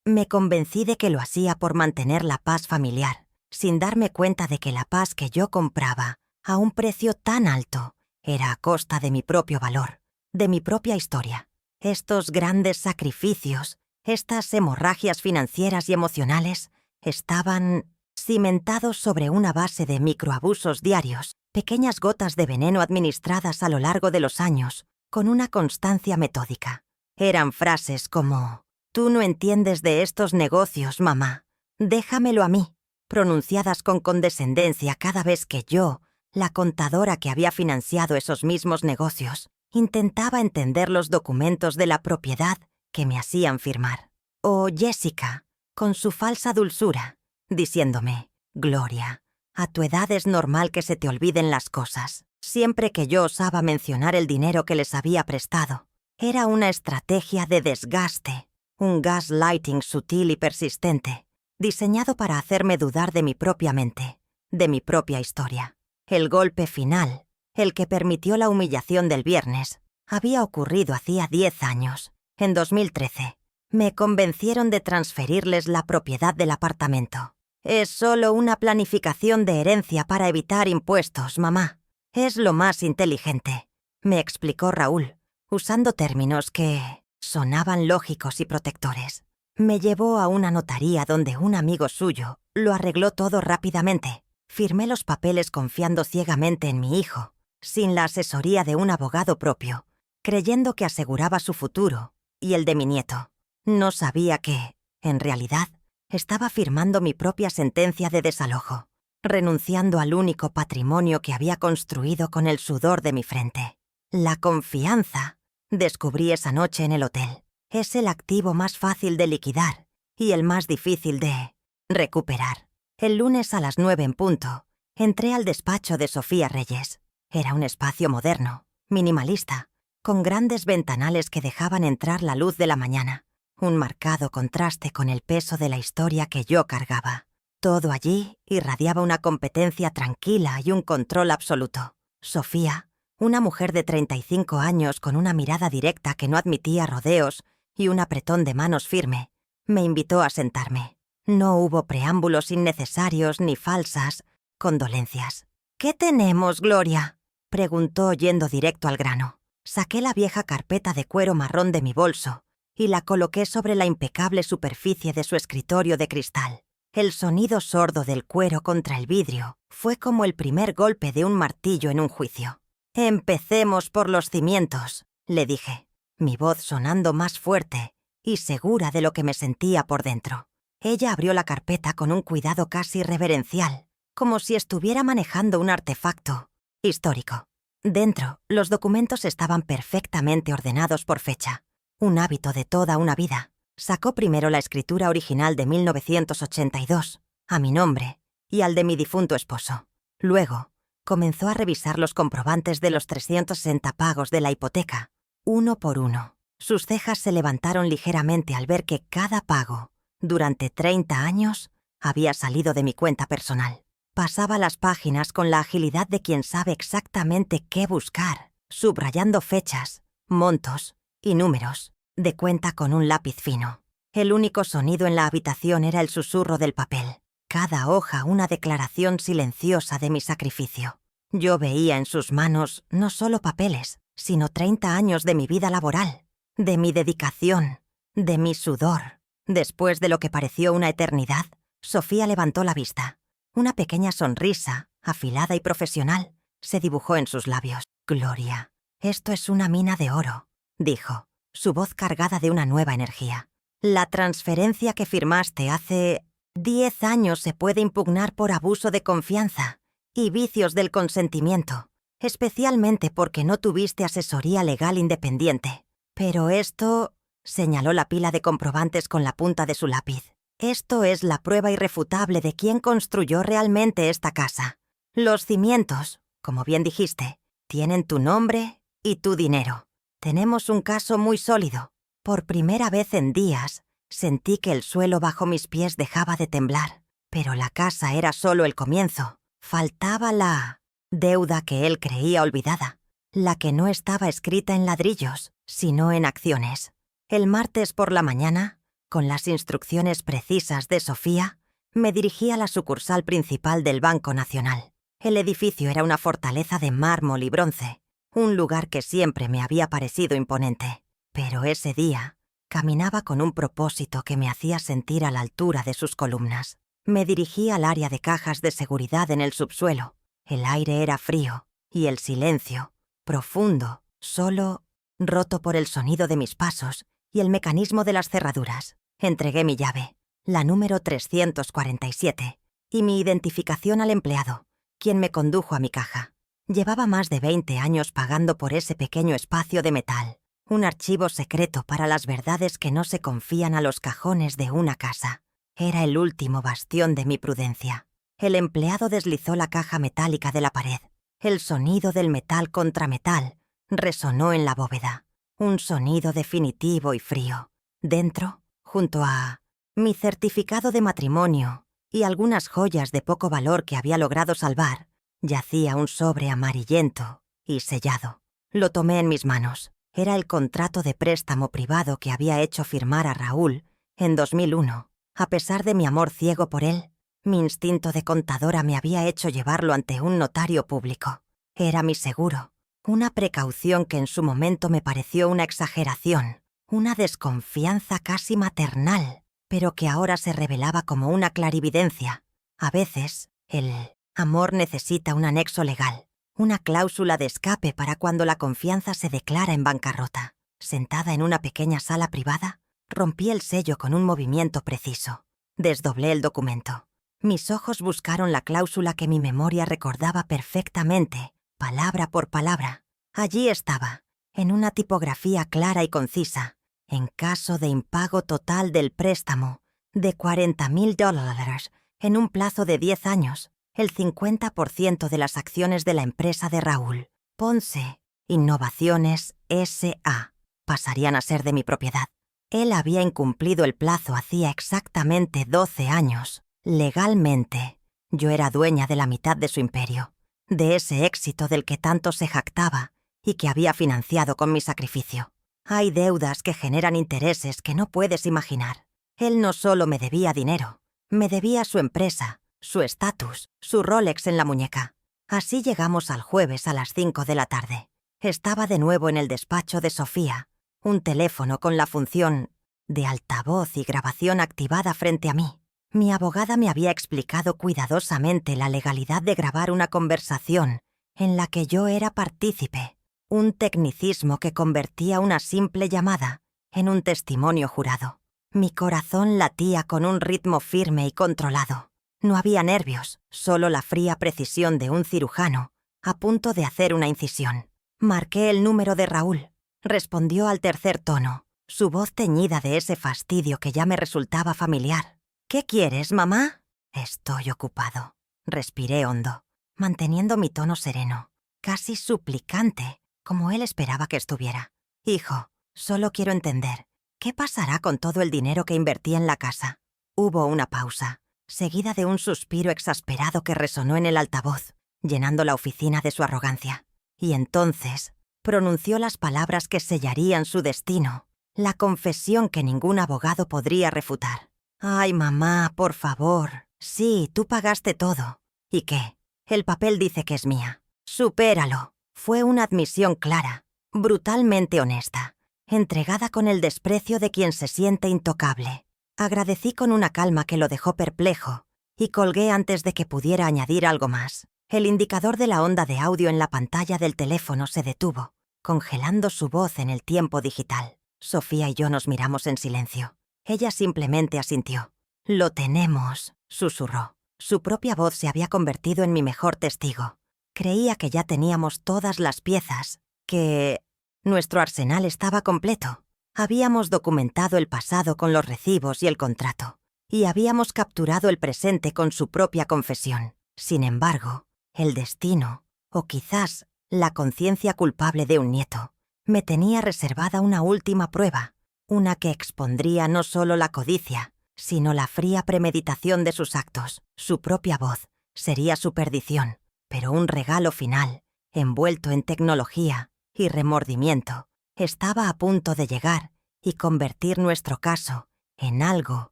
Me convencí de que lo hacía por mantener la paz familiar, sin darme cuenta de que la paz que yo compraba a un precio tan alto era a costa de mi propio valor, de mi propia historia. Estos grandes sacrificios, estas hemorragias financieras y emocionales, estaban cimentados sobre una base de microabusos diarios, pequeñas gotas de veneno administradas a lo largo de los años, con una constancia metódica. Eran frases como: «Tú no entiendes de estos negocios, mamá. Déjamelo a mí», pronunciadas con condescendencia cada vez que yo, la contadora que había financiado esos mismos negocios, intentaba entender los documentos de la propiedad que me hacían firmar. O Jessica, con su falsa dulzura, diciéndome: «Gloria, a tu edad es normal que se te olviden las cosas». Siempre que yo osaba mencionar el dinero que les había prestado, era una estrategia de desgaste, un gaslighting sutil y persistente, diseñado para hacerme dudar de mi propia mente, de mi propia historia. El golpe final, el que permitió la humillación del viernes, había ocurrido hacía 10 años, en 2013. Me convencieron de transferirles la propiedad del apartamento. «Es solo una planificación de herencia para evitar impuestos, mamá. Es lo más inteligente», me explicó Raúl, usando términos que sonaban lógicos y protectores. Me llevó a una notaría donde un amigo suyo lo arregló todo rápidamente. Firmé los papeles confiando ciegamente en mi hijo, sin la asesoría de un abogado propio, creyendo que aseguraba su futuro y el de mi nieto. No sabía que, en realidad, estaba firmando mi propia sentencia de desalojo, renunciando al único patrimonio que había construido con el sudor de mi frente. La confianza, descubrí esa noche en el hotel, es el activo más fácil de liquidar y el más difícil de recuperar. El lunes a las 9 en punto, entré al despacho de Sofía Reyes. Era un espacio moderno, minimalista, con grandes ventanales que dejaban entrar la luz de la mañana, un marcado contraste con el peso de la historia que yo cargaba. Todo allí irradiaba una competencia tranquila y un control absoluto. Sofía, una mujer de 35 años con una mirada directa que no admitía rodeos y un apretón de manos firme, me invitó a sentarme. No hubo preámbulos innecesarios ni falsas condolencias. «¿Qué tenemos, Gloria?», preguntó yendo directo al grano. Saqué la vieja carpeta de cuero marrón de mi bolso y la coloqué sobre la impecable superficie de su escritorio de cristal. El sonido sordo del cuero contra el vidrio fue como el primer golpe de un martillo en un juicio. «Empecemos por los cimientos», le dije, mi voz sonando más fuerte y segura de lo que me sentía por dentro. Ella abrió la carpeta con un cuidado casi reverencial, como si estuviera manejando un artefacto histórico. Dentro, los documentos estaban perfectamente ordenados por fecha, un hábito de toda una vida. Sacó primero la escritura original de 1982, a mi nombre y al de mi difunto esposo. Luego, comenzó a revisar los comprobantes de los 360 pagos de la hipoteca, uno por uno. Sus cejas se levantaron ligeramente al ver que cada pago, durante 30 años, había salido de mi cuenta personal. Pasaba las páginas con la agilidad de quien sabe exactamente qué buscar. subrayando fechas, montos y números, de cuenta con un lápiz fino. El único sonido en la habitación era el susurro del papel. Cada hoja una declaración silenciosa de mi sacrificio. Yo veía en sus manos no solo papeles, sino 30 años de mi vida laboral, de mi dedicación, de mi sudor. Después de lo que pareció una eternidad, Sofía levantó la vista. Una pequeña sonrisa, afilada y profesional, se dibujó en sus labios. «Gloria, esto es una mina de oro», dijo, su voz cargada de una nueva energía. «La transferencia que firmaste hace 10 años se puede impugnar por abuso de confianza y vicios del consentimiento, especialmente porque no tuviste asesoría legal independiente. Pero esto», señaló la pila de comprobantes con la punta de su lápiz, «esto es la prueba irrefutable de quién construyó realmente esta casa. Los cimientos, como bien dijiste, tienen tu nombre y tu dinero. Tenemos un caso muy sólido. Por primera vez en días, sentí que el suelo bajo mis pies dejaba de temblar. Pero la casa era solo el comienzo. Faltaba la deuda que él creía olvidada, la que no estaba escrita en ladrillos, sino en acciones. El martes por la mañana, con las instrucciones precisas de Sofía, me dirigí a la sucursal principal del Banco Nacional. El edificio era una fortaleza de mármol y bronce, un lugar que siempre me había parecido imponente. Pero ese día caminaba con un propósito que me hacía sentir a la altura de sus columnas. Me dirigí al área de cajas de seguridad en el subsuelo. El aire era frío y el silencio, profundo, solo, roto por el sonido de mis pasos y el mecanismo de las cerraduras. Entregué mi llave, la número 347, y mi identificación al empleado, quien me condujo a mi caja. Llevaba más de 20 años pagando por ese pequeño espacio de metal, un archivo secreto para las verdades que no se confían a los cajones de una casa. Era el último bastión de mi prudencia. El empleado deslizó la caja metálica de la pared. El sonido del metal contra metal resonó en la bóveda. Un sonido definitivo y frío. Dentro, junto a mi certificado de matrimonio y algunas joyas de poco valor que había logrado salvar, yacía un sobre amarillento y sellado. Lo tomé en mis manos. Era el contrato de préstamo privado que había hecho firmar a Raúl en 2001. A pesar de mi amor ciego por él, mi instinto de contadora me había hecho llevarlo ante un notario público. Era mi seguro, una precaución que en su momento me pareció una exageración, una desconfianza casi maternal, pero que ahora se revelaba como una clarividencia. A veces, el amor necesita un anexo legal, una cláusula de escape para cuando la confianza se declara en bancarrota. Sentada en una pequeña sala privada, rompí el sello con un movimiento preciso. Desdoblé el documento. Mis ojos buscaron la cláusula que mi memoria recordaba perfectamente, palabra por palabra. Allí estaba, en una tipografía clara y concisa. En caso de impago total del préstamo de $40,000 en un plazo de 10 años, el 50% de las acciones de la empresa de Raúl, Ponce Innovaciones S.A., pasarían a ser de mi propiedad. Él había incumplido el plazo hacía exactamente 12 años. Legalmente, yo era dueña de la mitad de su imperio, de ese éxito del que tanto se jactaba y que había financiado con mi sacrificio. Hay deudas que generan intereses que no puedes imaginar. Él no solo me debía dinero, me debía su empresa, su estatus, su Rolex en la muñeca. Así llegamos al jueves a las 5 de la tarde. Estaba de nuevo en el despacho de Sofía, un teléfono con la función de altavoz y grabación activada frente a mí. Mi abogada me había explicado cuidadosamente la legalidad de grabar una conversación en la que yo era partícipe, un tecnicismo que convertía una simple llamada en un testimonio jurado. Mi corazón latía con un ritmo firme y controlado. No había nervios, solo la fría precisión de un cirujano a punto de hacer una incisión. Marqué el número de Raúl. Respondió al tercer tono, su voz teñida de ese fastidio que ya me resultaba familiar. «¿Qué quieres, mamá?» «Estoy ocupado». Respiré hondo, manteniendo mi tono sereno, casi suplicante, como él esperaba que estuviera. «Hijo, solo quiero entender, ¿qué pasará con todo el dinero que invertí en la casa?» Hubo una pausa, seguida de un suspiro exasperado que resonó en el altavoz, llenando la oficina de su arrogancia. Y entonces Pronunció las palabras que sellarían su destino, la confesión que ningún abogado podría refutar. «Ay, mamá, por favor. Sí, tú pagaste todo. ¿Y qué? El papel dice que es mía. Supéralo». Fue una admisión clara, brutalmente honesta, entregada con el desprecio de quien se siente intocable. Agradecí con una calma que lo dejó perplejo y colgué antes de que pudiera añadir algo más. El indicador de la onda de audio en la pantalla del teléfono se detuvo, congelando su voz en el tiempo digital. Sofía y yo nos miramos en silencio. Ella simplemente asintió. «Lo tenemos», susurró. Su propia voz se había convertido en mi mejor testigo. Creía que ya teníamos todas las piezas, que nuestro arsenal estaba completo. Habíamos documentado el pasado con los recibos y el contrato, y habíamos capturado el presente con su propia confesión. Sin embargo, el destino, o quizás la conciencia culpable de un nieto, me tenía reservada una última prueba, una que expondría no solo la codicia, sino la fría premeditación de sus actos. Su propia voz sería su perdición, pero un regalo final, envuelto en tecnología y remordimiento, estaba a punto de llegar y convertir nuestro caso en algo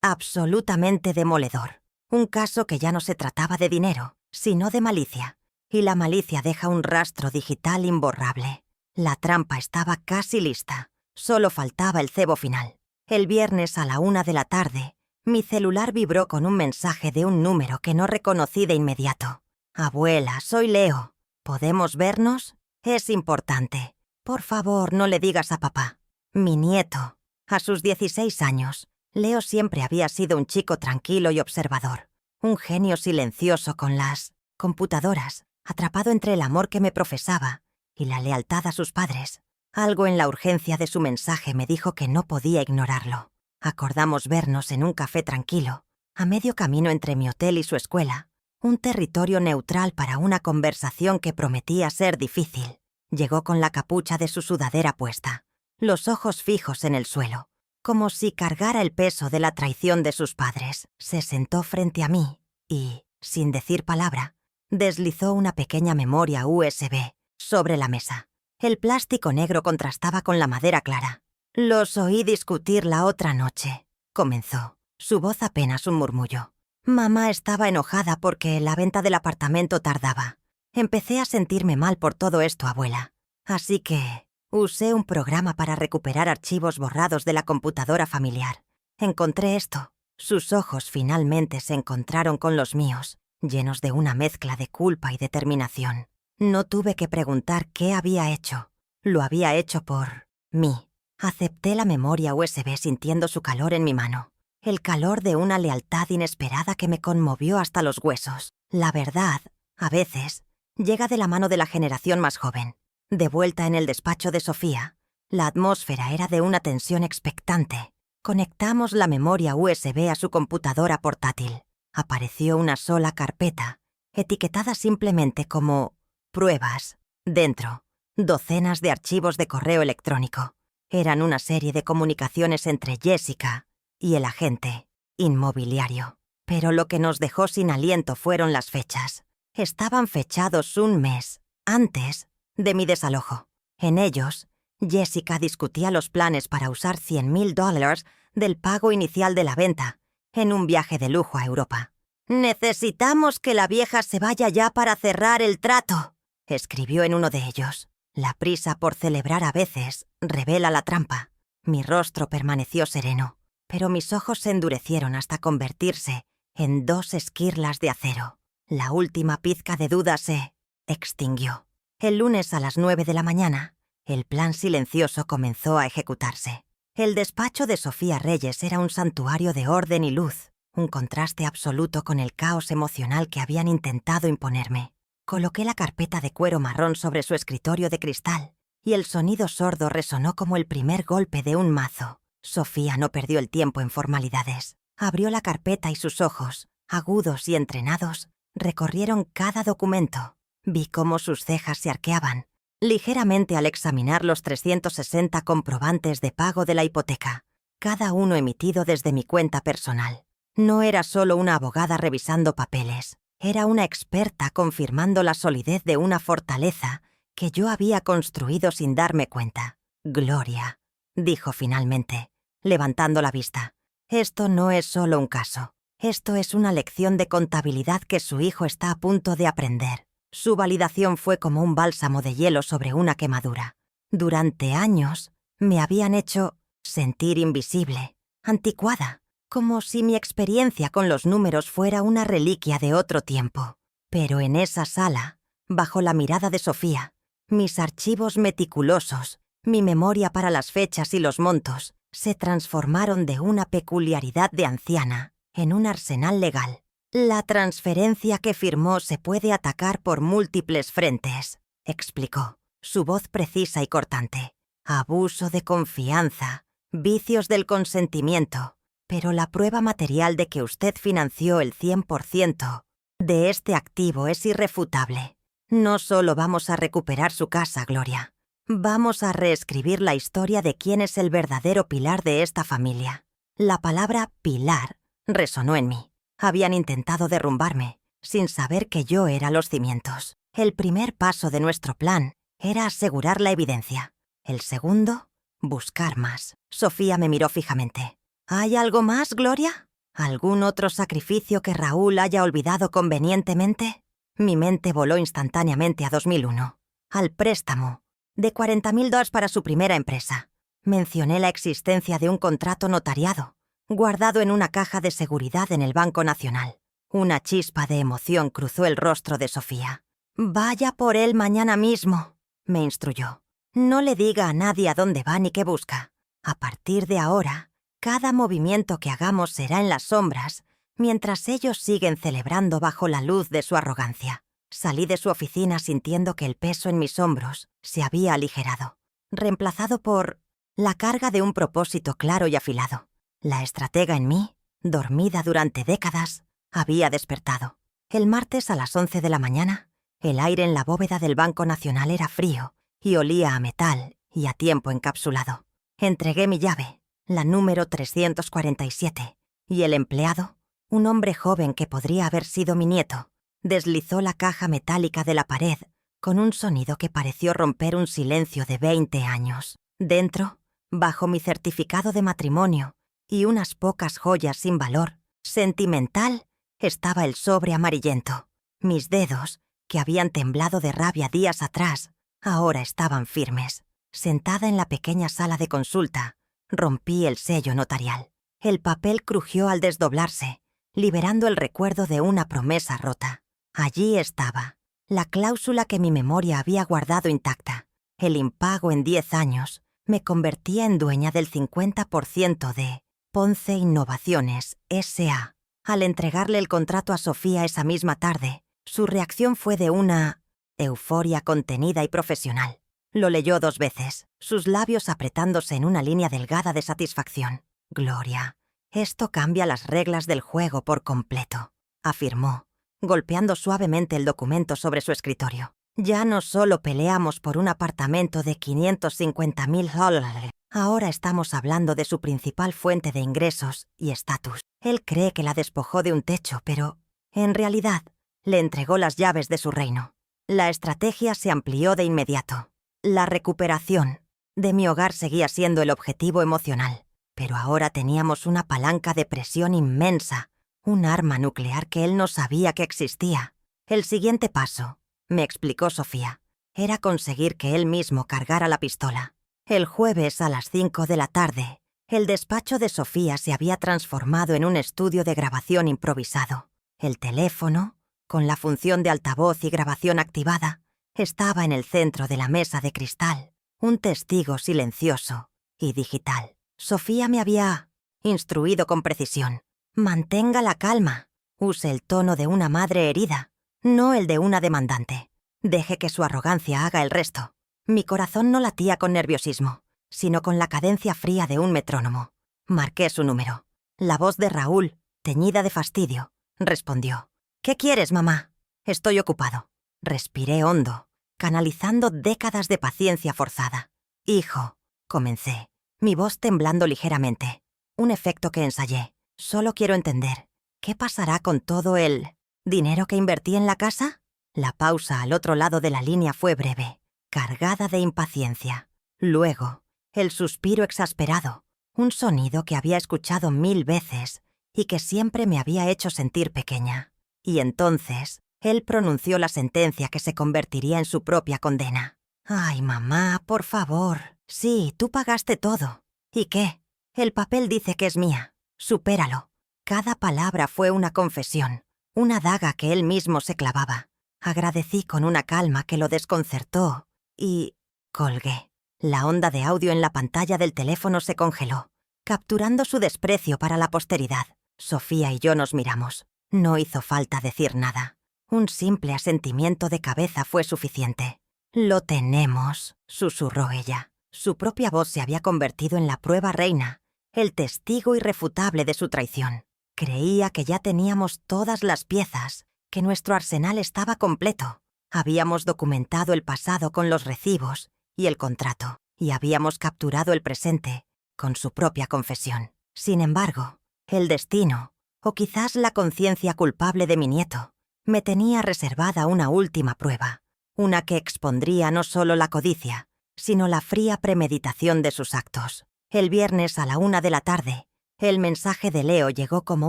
absolutamente demoledor. Un caso que ya no se trataba de dinero, sino de malicia. Y la malicia deja un rastro digital imborrable. La trampa estaba casi lista. Solo faltaba el cebo final. El viernes a la 1 de la tarde, mi celular vibró con un mensaje de un número que no reconocí de inmediato. «Abuela, soy Leo. ¿Podemos vernos? Es importante. Por favor, no le digas a papá». Mi nieto. A sus 16 años, Leo siempre había sido un chico tranquilo y observador. Un genio silencioso con las computadoras, atrapado entre el amor que me profesaba y la lealtad a sus padres. Algo en la urgencia de su mensaje me dijo que no podía ignorarlo. Acordamos vernos en un café tranquilo, a medio camino entre mi hotel y su escuela. Un territorio neutral para una conversación que prometía ser difícil. Llegó con la capucha de su sudadera puesta, los ojos fijos en el suelo, como si cargara el peso de la traición de sus padres. Se sentó frente a mí y, sin decir palabra, deslizó una pequeña memoria USB sobre la mesa. El plástico negro contrastaba con la madera clara. «Los oí discutir la otra noche», comenzó, su voz apenas un murmullo. «Mamá estaba enojada porque la venta del apartamento tardaba. Empecé a sentirme mal por todo esto, abuela. Así que usé un programa para recuperar archivos borrados de la computadora familiar. Encontré esto». Sus ojos finalmente se encontraron con los míos, llenos de una mezcla de culpa y determinación. No tuve que preguntar qué había hecho. Lo había hecho por mí. Acepté la memoria USB sintiendo su calor en mi mano. El calor de una lealtad inesperada que me conmovió hasta los huesos. La verdad, a veces, llega de la mano de la generación más joven. De vuelta en el despacho de Sofía, la atmósfera era de una tensión expectante. Conectamos la memoria USB a su computadora portátil. Apareció una sola carpeta, etiquetada simplemente como «Pruebas». Dentro, docenas de archivos de correo electrónico. Eran una serie de comunicaciones entre Jessica y el agente inmobiliario. Pero lo que nos dejó sin aliento fueron las fechas. Estaban fechados un mes antes de mi desalojo. En ellos, Jessica discutía los planes para usar $100,000 del pago inicial de la venta en un viaje de lujo a Europa. «Necesitamos que la vieja se vaya ya para cerrar el trato», escribió en uno de ellos. La prisa por celebrar a veces revela la trampa. Mi rostro permaneció sereno, pero mis ojos se endurecieron hasta convertirse en 2 esquirlas de acero. La última pizca de duda se extinguió. El lunes a las 9 de la mañana, el plan silencioso comenzó a ejecutarse. El despacho de Sofía Reyes era un santuario de orden y luz, un contraste absoluto con el caos emocional que habían intentado imponerme. Coloqué la carpeta de cuero marrón sobre su escritorio de cristal, y el sonido sordo resonó como el primer golpe de un mazo. Sofía no perdió el tiempo en formalidades. Abrió la carpeta y sus ojos, agudos y entrenados, recorrieron cada documento. Vi cómo sus cejas se arqueaban ligeramente al examinar los 360 comprobantes de pago de la hipoteca, cada uno emitido desde mi cuenta personal. No era solo una abogada revisando papeles, era una experta confirmando la solidez de una fortaleza que yo había construido sin darme cuenta. Gloria, dijo finalmente, levantando la vista. Esto no es solo un caso. Esto es una lección de contabilidad que su hijo está a punto de aprender. Su validación fue como un bálsamo de hielo sobre una quemadura. Durante años me habían hecho sentir invisible, anticuada, como si mi experiencia con los números fuera una reliquia de otro tiempo. Pero en esa sala, bajo la mirada de Sofía, mis archivos meticulosos, mi memoria para las fechas y los montos, se transformaron de una peculiaridad de anciana en un arsenal legal. La transferencia que firmó se puede atacar por múltiples frentes, explicó, su voz precisa y cortante. Abuso de confianza, vicios del consentimiento, pero la prueba material de que usted financió el 100% de este activo es irrefutable. No solo vamos a recuperar su casa, Gloria. Vamos a reescribir la historia de quién es el verdadero pilar de esta familia. La palabra pilar resonó en mí. Habían intentado derrumbarme, sin saber que yo era los cimientos. El primer paso de nuestro plan era asegurar la evidencia. El segundo, buscar más. Sofía me miró fijamente. ¿Hay algo más, Gloria? ¿Algún otro sacrificio que Raúl haya olvidado convenientemente? Mi mente voló instantáneamente a 2001, al préstamo de $40,000 para su primera empresa. Mencioné la existencia de un contrato notariado, guardado en una caja de seguridad en el Banco Nacional. Una chispa de emoción cruzó el rostro de Sofía. «Vaya por él mañana mismo», me instruyó. «No le diga a nadie a dónde va ni qué busca. A partir de ahora, cada movimiento que hagamos será en las sombras, mientras ellos siguen celebrando bajo la luz de su arrogancia». Salí de su oficina sintiendo que el peso en mis hombros se había aligerado, reemplazado por la carga de un propósito claro y afilado. La estratega en mí, dormida durante décadas, había despertado. El martes a las 11 de la mañana, el aire en la bóveda del Banco Nacional era frío y olía a metal y a tiempo encapsulado. Entregué mi llave, la número 347, y el empleado, un hombre joven que podría haber sido mi nieto, deslizó la caja metálica de la pared con un sonido que pareció romper un silencio de 20 años. Dentro, bajo mi certificado de matrimonio y unas pocas joyas sin valor sentimental, estaba el sobre amarillento. Mis dedos, que habían temblado de rabia días atrás, ahora estaban firmes. Sentada en la pequeña sala de consulta, rompí el sello notarial. El papel crujió al desdoblarse, liberando el recuerdo de una promesa rota. Allí estaba, la cláusula que mi memoria había guardado intacta. El impago en 10 años me convertía en dueña del 50% de Ponce Innovaciones S.A. Al entregarle el contrato a Sofía esa misma tarde, su reacción fue de una euforia contenida y profesional. Lo leyó 2 veces, sus labios apretándose en una línea delgada de satisfacción. «Gloria, esto cambia las reglas del juego por completo», afirmó, golpeando suavemente el documento sobre su escritorio. «Ya no solo peleamos por un apartamento de $550,000. Ahora estamos hablando de su principal fuente de ingresos y estatus. Él cree que la despojó de un techo, pero, en realidad, le entregó las llaves de su reino. La estrategia se amplió de inmediato. La recuperación de mi hogar seguía siendo el objetivo emocional, pero ahora teníamos una palanca de presión inmensa, un arma nuclear que él no sabía que existía. El siguiente paso, me explicó Sofía, era conseguir que él mismo cargara la pistola. El jueves a las 5 de la tarde, el despacho de Sofía se había transformado en un estudio de grabación improvisado. El teléfono, con la función de altavoz y grabación activada, estaba en el centro de la mesa de cristal, un testigo silencioso y digital. Sofía me había instruido con precisión. «Mantenga la calma. Use el tono de una madre herida, no el de una demandante. Deje que su arrogancia haga el resto». Mi corazón no latía con nerviosismo, sino con la cadencia fría de un metrónomo. Marqué su número. La voz de Raúl, teñida de fastidio, respondió. «¿Qué quieres, mamá?» «Estoy ocupado». Respiré hondo, canalizando décadas de paciencia forzada. «Hijo», comencé, mi voz temblando ligeramente. Un efecto que ensayé. «Solo quiero entender, ¿qué pasará con todo el dinero que invertí en la casa?» La pausa al otro lado de la línea fue breve. cargada de impaciencia. Luego, el suspiro exasperado, un sonido que había escuchado 1000 veces y que siempre me había hecho sentir pequeña. Y entonces, él pronunció la sentencia que se convertiría en su propia condena. «Ay, mamá, por favor. Sí, tú pagaste todo. ¿Y qué? El papel dice que es mía. Supéralo». Cada palabra fue una confesión, una daga que él mismo se clavaba. Agradecí con una calma que lo desconcertó y colgué. La onda de audio en la pantalla del teléfono se congeló, capturando su desprecio para la posteridad. Sofía y yo nos miramos. No hizo falta decir nada. Un simple asentimiento de cabeza fue suficiente. «Lo tenemos», susurró ella. Su propia voz se había convertido en la prueba reina, el testigo irrefutable de su traición. Creía que ya teníamos todas las piezas, que nuestro arsenal estaba completo. Habíamos documentado el pasado con los recibos y el contrato, y habíamos capturado el presente con su propia confesión. Sin embargo, el destino, o quizás la conciencia culpable de mi nieto, me tenía reservada una última prueba, una que expondría no solo la codicia, sino la fría premeditación de sus actos. El viernes a la 1 de la tarde, el mensaje de Leo llegó como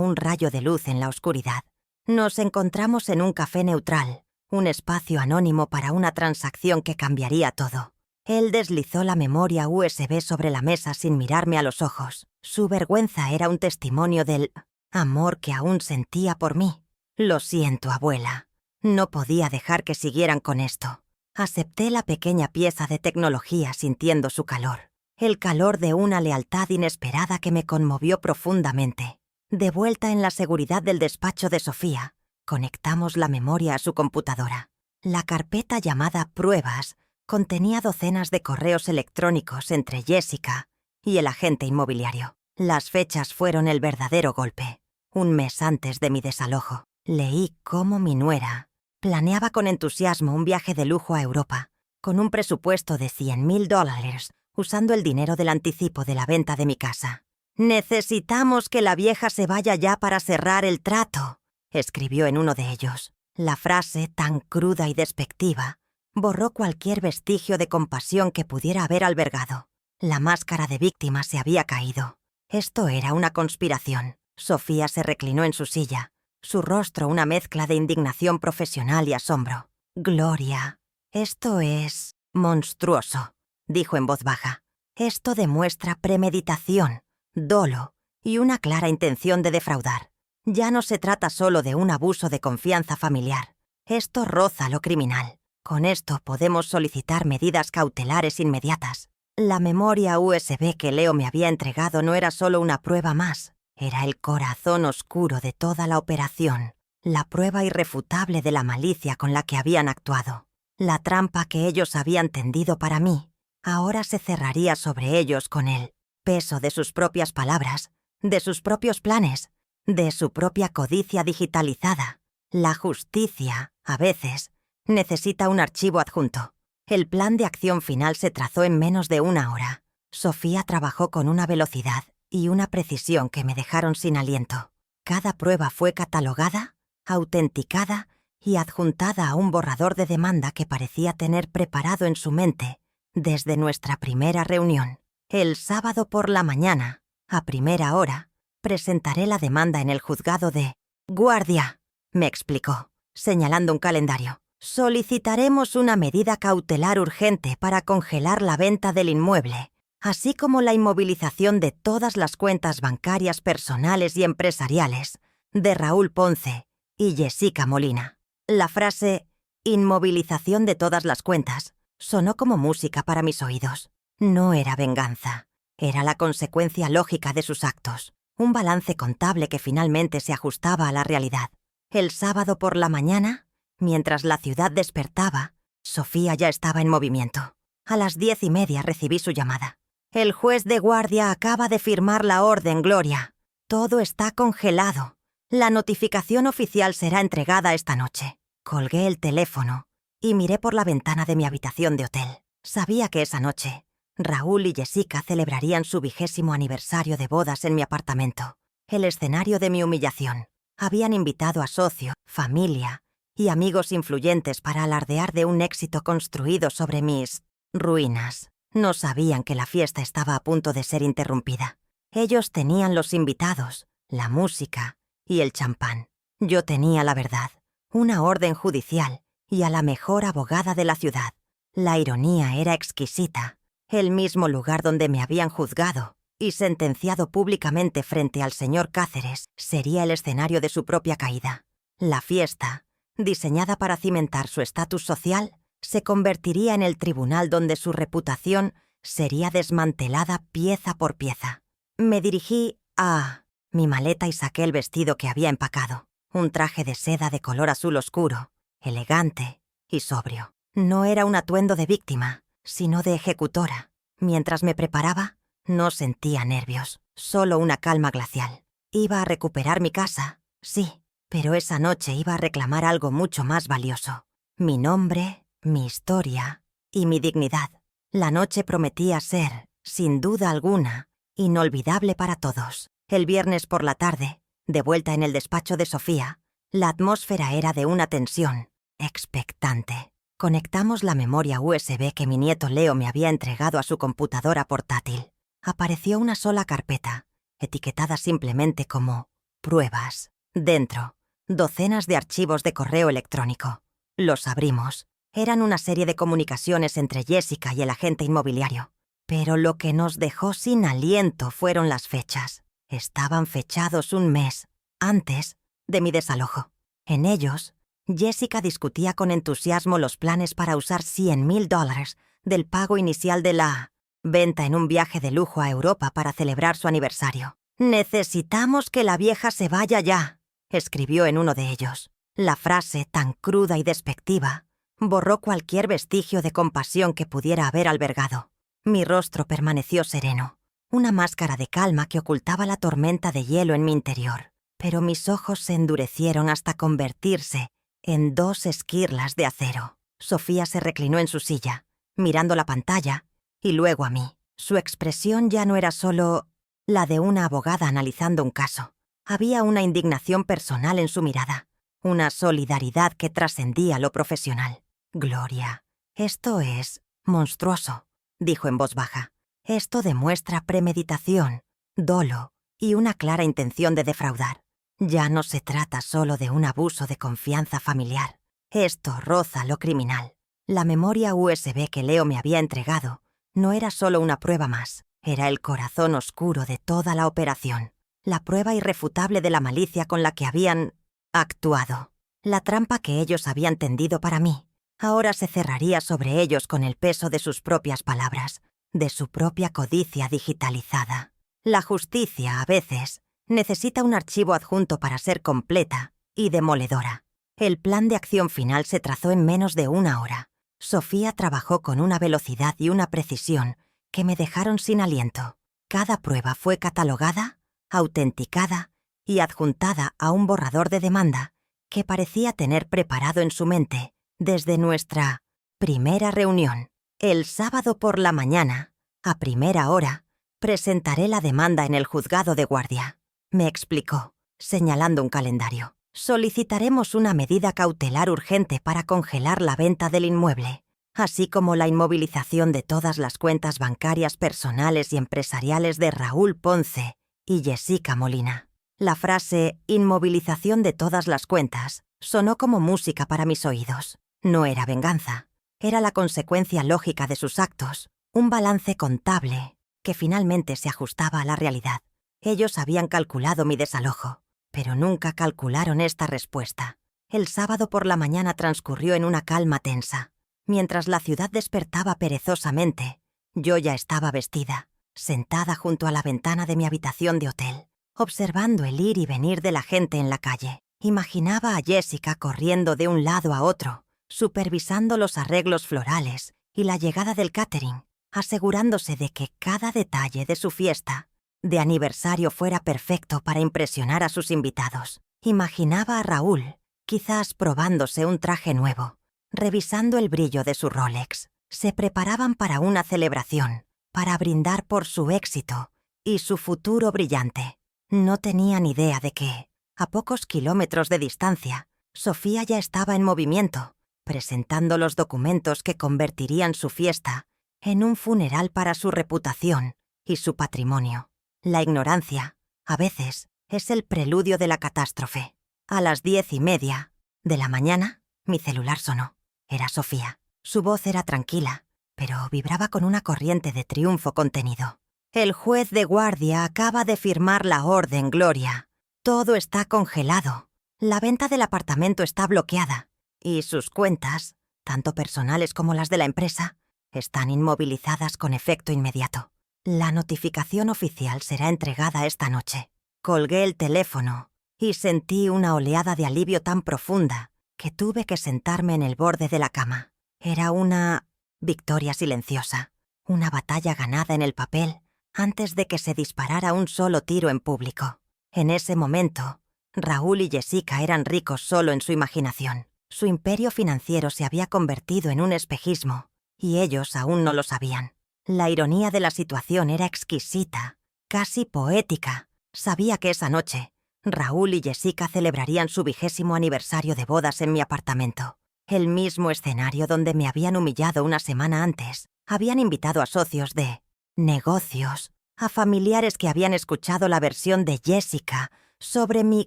un rayo de luz en la oscuridad. Nos encontramos en un café neutral, un espacio anónimo para una transacción que cambiaría todo. Él deslizó la memoria USB sobre la mesa sin mirarme a los ojos. Su vergüenza era un testimonio del amor que aún sentía por mí. «Lo siento, abuela. No podía dejar que siguieran con esto». Acepté la pequeña pieza de tecnología sintiendo su calor. El calor de una lealtad inesperada que me conmovió profundamente. De vuelta en la seguridad del despacho de Sofía, conectamos la memoria a su computadora. La carpeta llamada Pruebas contenía docenas de correos electrónicos entre Jessica y el agente inmobiliario. Las fechas fueron el verdadero golpe. Un mes antes de mi desalojo, leí cómo mi nuera planeaba con entusiasmo un viaje de lujo a Europa, con un presupuesto de $100,000, usando el dinero del anticipo de la venta de mi casa. «Necesitamos que la vieja se vaya ya para cerrar el trato», escribió en uno de ellos. La frase, tan cruda y despectiva, borró cualquier vestigio de compasión que pudiera haber albergado. La máscara de víctima se había caído. Esto era una conspiración. Sofía se reclinó en su silla, su rostro una mezcla de indignación profesional y asombro. «Gloria, esto es monstruoso», dijo en voz baja. «Esto demuestra premeditación, dolo y una clara intención de defraudar. Ya no se trata solo de un abuso de confianza familiar. Esto roza lo criminal. Con esto podemos solicitar medidas cautelares inmediatas». La memoria USB que Leo me había entregado no era solo una prueba más. Era el corazón oscuro de toda la operación, la prueba irrefutable de la malicia con la que habían actuado. La trampa que ellos habían tendido para mí, ahora se cerraría sobre ellos con el peso de sus propias palabras, de sus propios planes, de su propia codicia digitalizada. La justicia, a veces, necesita un archivo adjunto. El plan de acción final se trazó en menos de 1 hora. Sofía trabajó con una velocidad y una precisión que me dejaron sin aliento. Cada prueba fue catalogada, autenticada y adjuntada a un borrador de demanda que parecía tener preparado en su mente desde nuestra primera reunión. El sábado por la mañana, a primera hora, presentaré la demanda en el juzgado de Guardia, me explicó, señalando un calendario. Solicitaremos una medida cautelar urgente para congelar la venta del inmueble, así como la inmovilización de todas las cuentas bancarias personales y empresariales de Raúl Ponce y Jessica Molina. La frase «inmovilización de todas las cuentas» sonó como música para mis oídos. No era venganza, era la consecuencia lógica de sus actos, un balance contable que finalmente se ajustaba a la realidad. El sábado por la mañana, mientras la ciudad despertaba, Sofía ya estaba en movimiento. A las 10:30 recibí su llamada. «El juez de guardia acaba de firmar la orden, Gloria. Todo está congelado. La notificación oficial será entregada esta noche». Colgué el teléfono y miré por la ventana de mi habitación de hotel. Sabía que esa noche, Raúl y Jessica celebrarían su 20º aniversario de bodas en mi apartamento, el escenario de mi humillación. Habían invitado a socio, familia y amigos influyentes para alardear de un éxito construido sobre mis ruinas. No sabían que la fiesta estaba a punto de ser interrumpida. Ellos tenían los invitados, la música y el champán. Yo tenía la verdad, una orden judicial y a la mejor abogada de la ciudad. La ironía era exquisita. El mismo lugar donde me habían juzgado y sentenciado públicamente frente al señor Cáceres sería el escenario de su propia caída. La fiesta, diseñada para cimentar su estatus social, se convertiría en el tribunal donde su reputación sería desmantelada pieza por pieza. Me dirigí a mi maleta y saqué el vestido que había empacado, un traje de seda de color azul oscuro, elegante y sobrio. No era un atuendo de víctima, sino de ejecutora. Mientras me preparaba, no sentía nervios, solo una calma glacial. Iba a recuperar mi casa, sí, pero esa noche iba a reclamar algo mucho más valioso: mi nombre, mi historia y mi dignidad. La noche prometía ser, sin duda alguna, inolvidable para todos. El viernes por la tarde, de vuelta en el despacho de Sofía, la atmósfera era de una tensión expectante. Conectamos la memoria USB que mi nieto Leo me había entregado a su computadora portátil. Apareció una sola carpeta, etiquetada simplemente como «Pruebas». Dentro, docenas de archivos de correo electrónico. Los abrimos. Eran una serie de comunicaciones entre Jessica y el agente inmobiliario. Pero lo que nos dejó sin aliento fueron las fechas. Estaban fechados un mes antes de mi desalojo. En ellos, Jessica discutía con entusiasmo los planes para usar $100,000 del pago inicial de la venta en un viaje de lujo a Europa para celebrar su aniversario. «Necesitamos que la vieja se vaya ya», escribió en uno de ellos. La frase, tan cruda y despectiva, borró cualquier vestigio de compasión que pudiera haber albergado. Mi rostro permaneció sereno, una máscara de calma que ocultaba la tormenta de hielo en mi interior. Pero mis ojos se endurecieron hasta convertirse en 2 esquirlas de acero. Sofía se reclinó en su silla, mirando la pantalla, y luego a mí. Su expresión ya no era solo la de una abogada analizando un caso. Había una indignación personal en su mirada, una solidaridad que trascendía lo profesional. «Gloria, esto es monstruoso», dijo en voz baja. «Esto demuestra premeditación, dolo y una clara intención de defraudar. Ya no se trata solo de un abuso de confianza familiar. Esto roza lo criminal». La memoria USB que Leo me había entregado no era solo una prueba más, era el corazón oscuro de toda la operación, la prueba irrefutable de la malicia con la que habían actuado. La trampa que ellos habían tendido para mí ahora se cerraría sobre ellos con el peso de sus propias palabras, de su propia codicia digitalizada. La justicia, a veces, necesita un archivo adjunto para ser completa y demoledora. El plan de acción final se trazó en menos de una hora. Sofía trabajó con una velocidad y una precisión que me dejaron sin aliento. Cada prueba fue catalogada, autenticada y adjuntada a un borrador de demanda que parecía tener preparado en su mente desde nuestra primera reunión. «El sábado por la mañana, a primera hora, presentaré la demanda en el juzgado de guardia», me explicó, señalando un calendario. «Solicitaremos una medida cautelar urgente para congelar la venta del inmueble, así como la inmovilización de todas las cuentas bancarias personales y empresariales de Raúl Ponce y Jessica Molina». La frase «inmovilización de todas las cuentas» sonó como música para mis oídos. No era venganza, era la consecuencia lógica de sus actos, un balance contable que finalmente se ajustaba a la realidad. Ellos habían calculado mi desalojo, pero nunca calcularon esta respuesta. El sábado por la mañana transcurrió en una calma tensa. Mientras la ciudad despertaba perezosamente, yo ya estaba vestida, sentada junto a la ventana de mi habitación de hotel, observando el ir y venir de la gente en la calle. Imaginaba a Jessica corriendo de un lado a otro, supervisando los arreglos florales y la llegada del catering, asegurándose de que cada detalle de su fiesta de aniversario fuera perfecto para impresionar a sus invitados. Imaginaba a Raúl, quizás probándose un traje nuevo, revisando el brillo de su Rolex. Se preparaban para una celebración, para brindar por su éxito y su futuro brillante. No tenían idea de que, a pocos kilómetros de distancia, Sofía ya estaba en movimiento, presentando los documentos que convertirían su fiesta en un funeral para su reputación y su patrimonio. La ignorancia, a veces, es el preludio de la catástrofe. A las 10:30 de la mañana, mi celular sonó. Era Sofía. Su voz era tranquila, pero vibraba con una corriente de triunfo contenido. El juez de guardia acaba de firmar la orden, Gloria. Todo está congelado. La venta del apartamento está bloqueada y sus cuentas, tanto personales como las de la empresa, están inmovilizadas con efecto inmediato. La notificación oficial será entregada esta noche. Colgué el teléfono y sentí una oleada de alivio tan profunda que tuve que sentarme en el borde de la cama. Era una victoria silenciosa, una batalla ganada en el papel antes de que se disparara un solo tiro en público. En ese momento, Raúl y Jessica eran ricos solo en su imaginación. Su imperio financiero se había convertido en un espejismo, y ellos aún no lo sabían. La ironía de la situación era exquisita, casi poética. Sabía que esa noche, Raúl y Jessica celebrarían su 20º aniversario de bodas en mi apartamento. El mismo escenario donde me habían humillado una semana antes. Habían invitado a socios de negocios, a familiares que habían escuchado la versión de Jessica sobre mi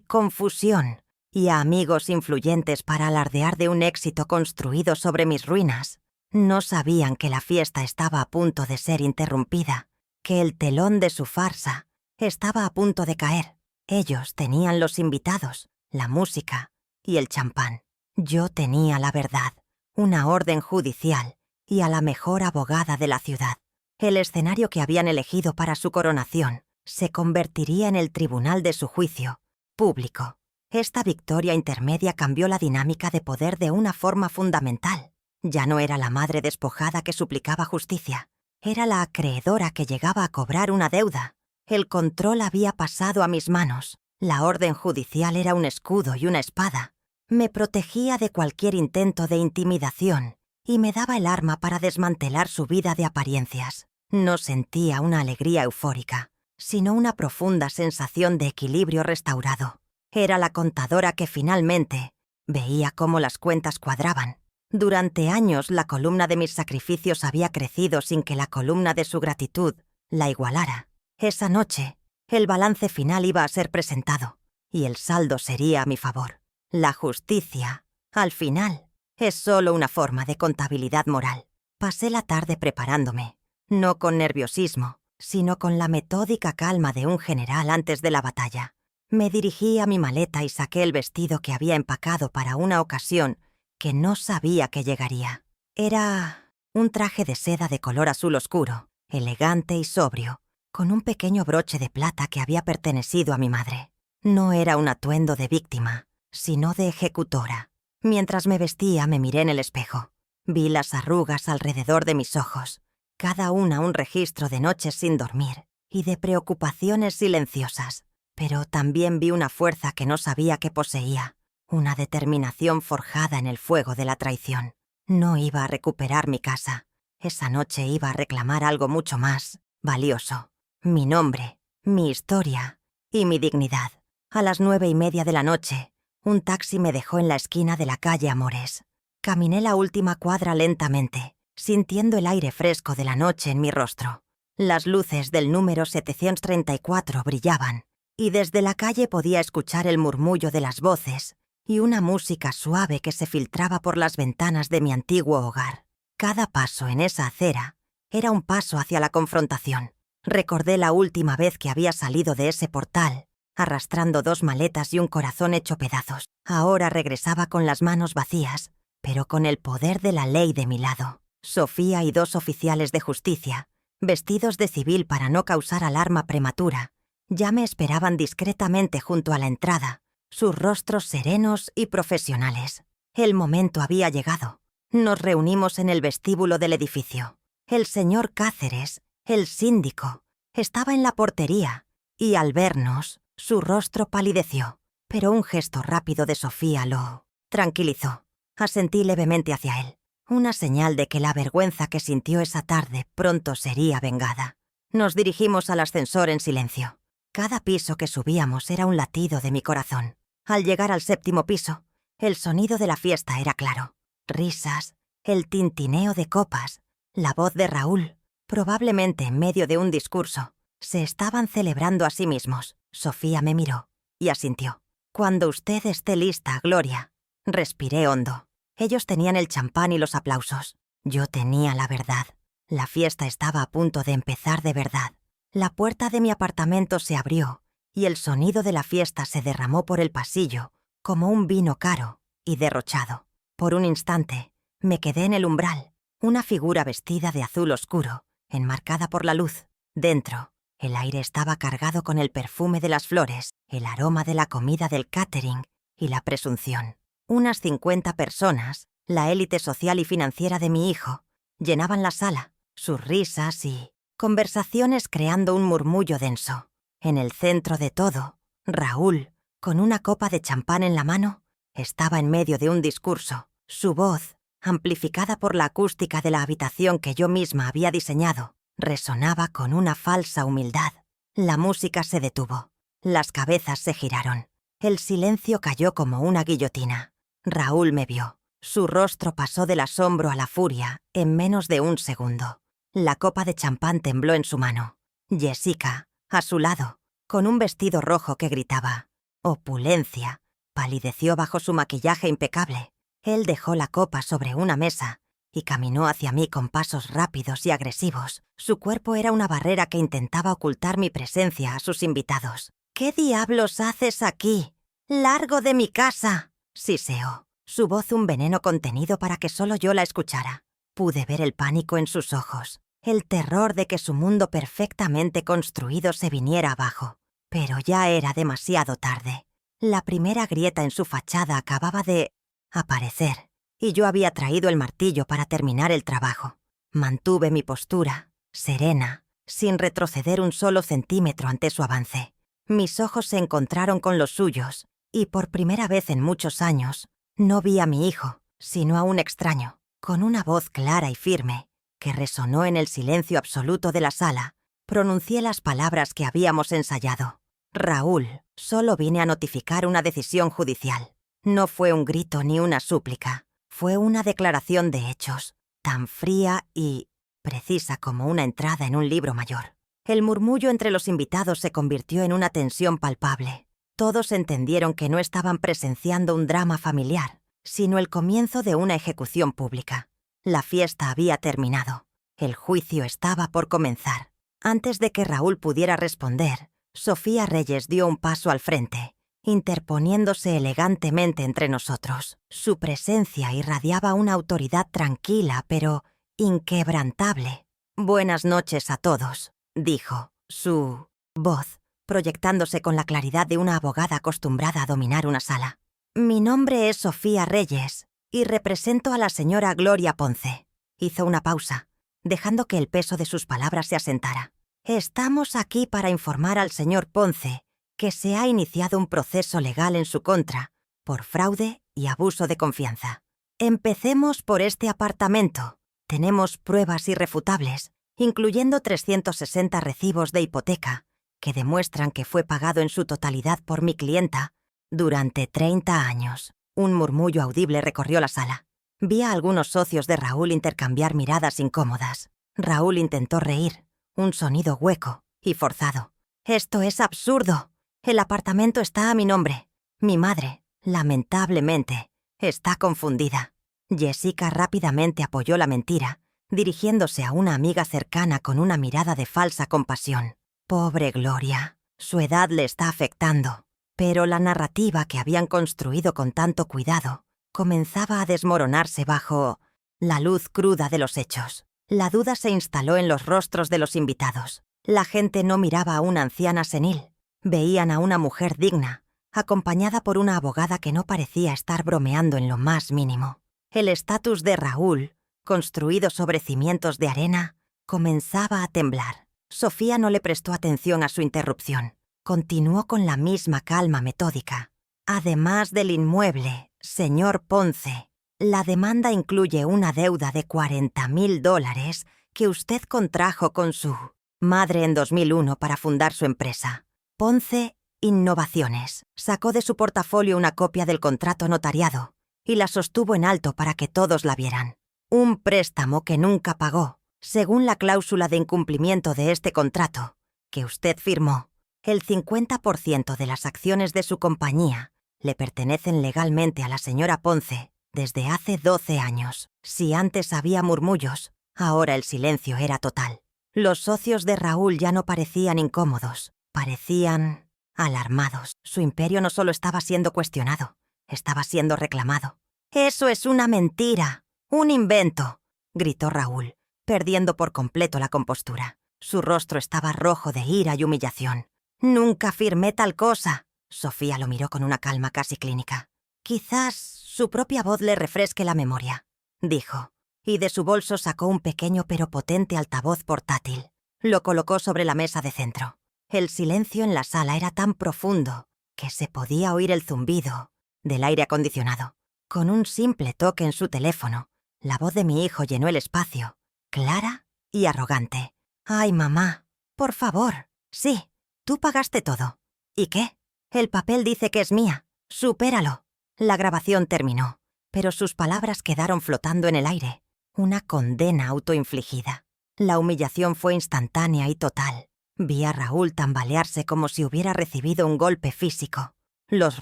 confusión y a amigos influyentes para alardear de un éxito construido sobre mis ruinas. No sabían que la fiesta estaba a punto de ser interrumpida, que el telón de su farsa estaba a punto de caer. Ellos tenían los invitados, la música y el champán. Yo tenía la verdad, una orden judicial y a la mejor abogada de la ciudad. El escenario que habían elegido para su coronación se convertiría en el tribunal de su juicio, público. Esta victoria intermedia cambió la dinámica de poder de una forma fundamental. Ya no era la madre despojada que suplicaba justicia, era la acreedora que llegaba a cobrar una deuda. El control había pasado a mis manos. La orden judicial era un escudo y una espada. Me protegía de cualquier intento de intimidación y me daba el arma para desmantelar su vida de apariencias. No sentía una alegría eufórica, sino una profunda sensación de equilibrio restaurado. Era la contadora que finalmente veía cómo las cuentas cuadraban. Durante años la columna de mis sacrificios había crecido sin que la columna de su gratitud la igualara. Esa noche, el balance final iba a ser presentado, y el saldo sería a mi favor. La justicia, al final, es solo una forma de contabilidad moral. Pasé la tarde preparándome, no con nerviosismo, sino con la metódica calma de un general antes de la batalla. Me dirigí a mi maleta y saqué el vestido que había empacado para una ocasión que no sabía que llegaría. Era un traje de seda de color azul oscuro, elegante y sobrio, con un pequeño broche de plata que había pertenecido a mi madre. No era un atuendo de víctima, sino de ejecutora. Mientras me vestía, me miré en el espejo. Vi las arrugas alrededor de mis ojos, cada una un registro de noches sin dormir y de preocupaciones silenciosas. Pero también vi una fuerza que no sabía que poseía, una determinación forjada en el fuego de la traición. No iba a recuperar mi casa. Esa noche iba a reclamar algo mucho más valioso. Mi nombre, mi historia y mi dignidad. A las 9:30 de la noche, un taxi me dejó en la esquina de la calle Amores. Caminé la última cuadra lentamente, sintiendo el aire fresco de la noche en mi rostro. Las luces del número 734 brillaban, y desde la calle podía escuchar el murmullo de las voces y una música suave que se filtraba por las ventanas de mi antiguo hogar. Cada paso en esa acera era un paso hacia la confrontación. Recordé la última vez que había salido de ese portal, arrastrando 2 maletas y un corazón hecho pedazos. Ahora regresaba con las manos vacías, pero con el poder de la ley de mi lado. Sofía y 2 oficiales de justicia, vestidos de civil para no causar alarma prematura, ya me esperaban discretamente junto a la entrada, sus rostros serenos y profesionales. El momento había llegado. Nos reunimos en el vestíbulo del edificio. El señor Cáceres, el síndico, estaba en la portería, y al vernos, su rostro palideció, pero un gesto rápido de Sofía lo tranquilizó. Asentí levemente hacia él, una señal de que la vergüenza que sintió esa tarde pronto sería vengada. Nos dirigimos al ascensor en silencio. Cada piso que subíamos era un latido de mi corazón. Al llegar al 7º piso, El sonido de la fiesta era claro. Risas, el tintineo de copas, la voz de Raúl, probablemente en medio de un discurso. Se estaban celebrando a sí mismos. Sofía me miró y asintió. «Cuando usted esté lista, Gloria». Respiré hondo. Ellos tenían el champán y los aplausos. Yo tenía la verdad. La fiesta estaba a punto de empezar de verdad. La puerta de mi apartamento se abrió y el sonido de la fiesta se derramó por el pasillo como un vino caro y derrochado. Por un instante, me quedé en el umbral, una figura vestida de azul oscuro, enmarcada por la luz. Dentro, el aire estaba cargado con el perfume de las flores, el aroma de la comida del catering y la presunción. Unas 50 personas, la élite social y financiera de mi hijo, llenaban la sala, sus risas y conversaciones creando un murmullo denso. En el centro de todo, Raúl, con una copa de champán en la mano, estaba en medio de un discurso. Su voz, amplificada por la acústica de la habitación que yo misma había diseñado, resonaba con una falsa humildad. La música se detuvo. Las cabezas se giraron. El silencio cayó como una guillotina. Raúl me vio. Su rostro pasó del asombro a la furia en menos de un segundo. La copa de champán tembló en su mano. Jessica, a su lado, con un vestido rojo que gritaba «opulencia», palideció bajo su maquillaje impecable. Él dejó la copa sobre una mesa y caminó hacia mí con pasos rápidos y agresivos. Su cuerpo era una barrera que intentaba ocultar mi presencia a sus invitados. «¿Qué diablos haces aquí? ¡Largo de mi casa!», siseó. Su voz un veneno contenido para que solo yo la escuchara. Pude ver el pánico en sus ojos, el terror de que su mundo perfectamente construido se viniera abajo. Pero ya era demasiado tarde. La primera grieta en su fachada acababa de aparecer, y yo había traído el martillo para terminar el trabajo. Mantuve mi postura, serena, sin retroceder un solo centímetro ante su avance. Mis ojos se encontraron con los suyos, y por primera vez en muchos años, no vi a mi hijo, sino a un extraño, con una voz clara y firme, que resonó en el silencio absoluto de la sala. Pronuncié las palabras que habíamos ensayado. «Raúl, solo vine a notificar una decisión judicial». No fue un grito ni una súplica, fue una declaración de hechos, tan fría y precisa como una entrada en un libro mayor. El murmullo entre los invitados se convirtió en una tensión palpable. Todos entendieron que no estaban presenciando un drama familiar, sino el comienzo de una ejecución pública. La fiesta había terminado. El juicio estaba por comenzar. Antes de que Raúl pudiera responder, Sofía Reyes dio un paso al frente, interponiéndose elegantemente entre nosotros. Su presencia irradiaba una autoridad tranquila, pero inquebrantable. «Buenas noches a todos», dijo, su voz proyectándose con la claridad de una abogada acostumbrada a dominar una sala. «Mi nombre es Sofía Reyes y represento a la señora Gloria Ponce». Hizo una pausa, dejando que el peso de sus palabras se asentara. «Estamos aquí para informar al señor Ponce que se ha iniciado un proceso legal en su contra por fraude y abuso de confianza. Empecemos por este apartamento. Tenemos pruebas irrefutables, incluyendo 360 recibos de hipoteca, que demuestran que fue pagado en su totalidad por mi clienta durante 30 años. Un murmullo audible recorrió la sala. Vi a algunos socios de Raúl intercambiar miradas incómodas. Raúl intentó reír, un sonido hueco y forzado. «Esto es absurdo. El apartamento está a mi nombre. Mi madre, lamentablemente, está confundida». Jessica rápidamente apoyó la mentira, dirigiéndose a una amiga cercana con una mirada de falsa compasión. «Pobre Gloria, su edad le está afectando». Pero la narrativa que habían construido con tanto cuidado comenzaba a desmoronarse bajo la luz cruda de los hechos. La duda se instaló en los rostros de los invitados. La gente no miraba a una anciana senil. Veían a una mujer digna, acompañada por una abogada que no parecía estar bromeando en lo más mínimo. El estatus de Raúl, construido sobre cimientos de arena, comenzaba a temblar. Sofía no le prestó atención a su interrupción. Continuó con la misma calma metódica. «Además del inmueble, señor Ponce, la demanda incluye una deuda de $40,000 que usted contrajo con su madre en 2001 para fundar su empresa, Ponce Innovaciones. Sacó de su portafolio una copia del contrato notariado y la sostuvo en alto para que todos la vieran. Un préstamo que nunca pagó, según la cláusula de incumplimiento de este contrato, que usted firmó. El 50% de las acciones de su compañía le pertenecen legalmente a la señora Ponce desde hace 12 años. Si antes había murmullos, ahora el silencio era total. Los socios de Raúl ya no parecían incómodos, parecían alarmados. Su imperio no solo estaba siendo cuestionado, estaba siendo reclamado. «¡Eso es una mentira! ¡Un invento!», gritó Raúl, perdiendo por completo la compostura. Su rostro estaba rojo de ira y humillación. «Nunca firmé tal cosa». Sofía lo miró con una calma casi clínica. «Quizás su propia voz le refresque la memoria», dijo, y de su bolso sacó un pequeño pero potente altavoz portátil. Lo colocó sobre la mesa de centro. El silencio en la sala era tan profundo que se podía oír el zumbido del aire acondicionado. Con un simple toque en su teléfono, la voz de mi hijo llenó el espacio, clara y arrogante. «Ay, mamá, por favor. Sí, tú pagaste todo. ¿Y qué? El papel dice que es mía. Supéralo». La grabación terminó, pero sus palabras quedaron flotando en el aire. Una condena autoinfligida. La humillación fue instantánea y total. Vi a Raúl tambalearse como si hubiera recibido un golpe físico. Los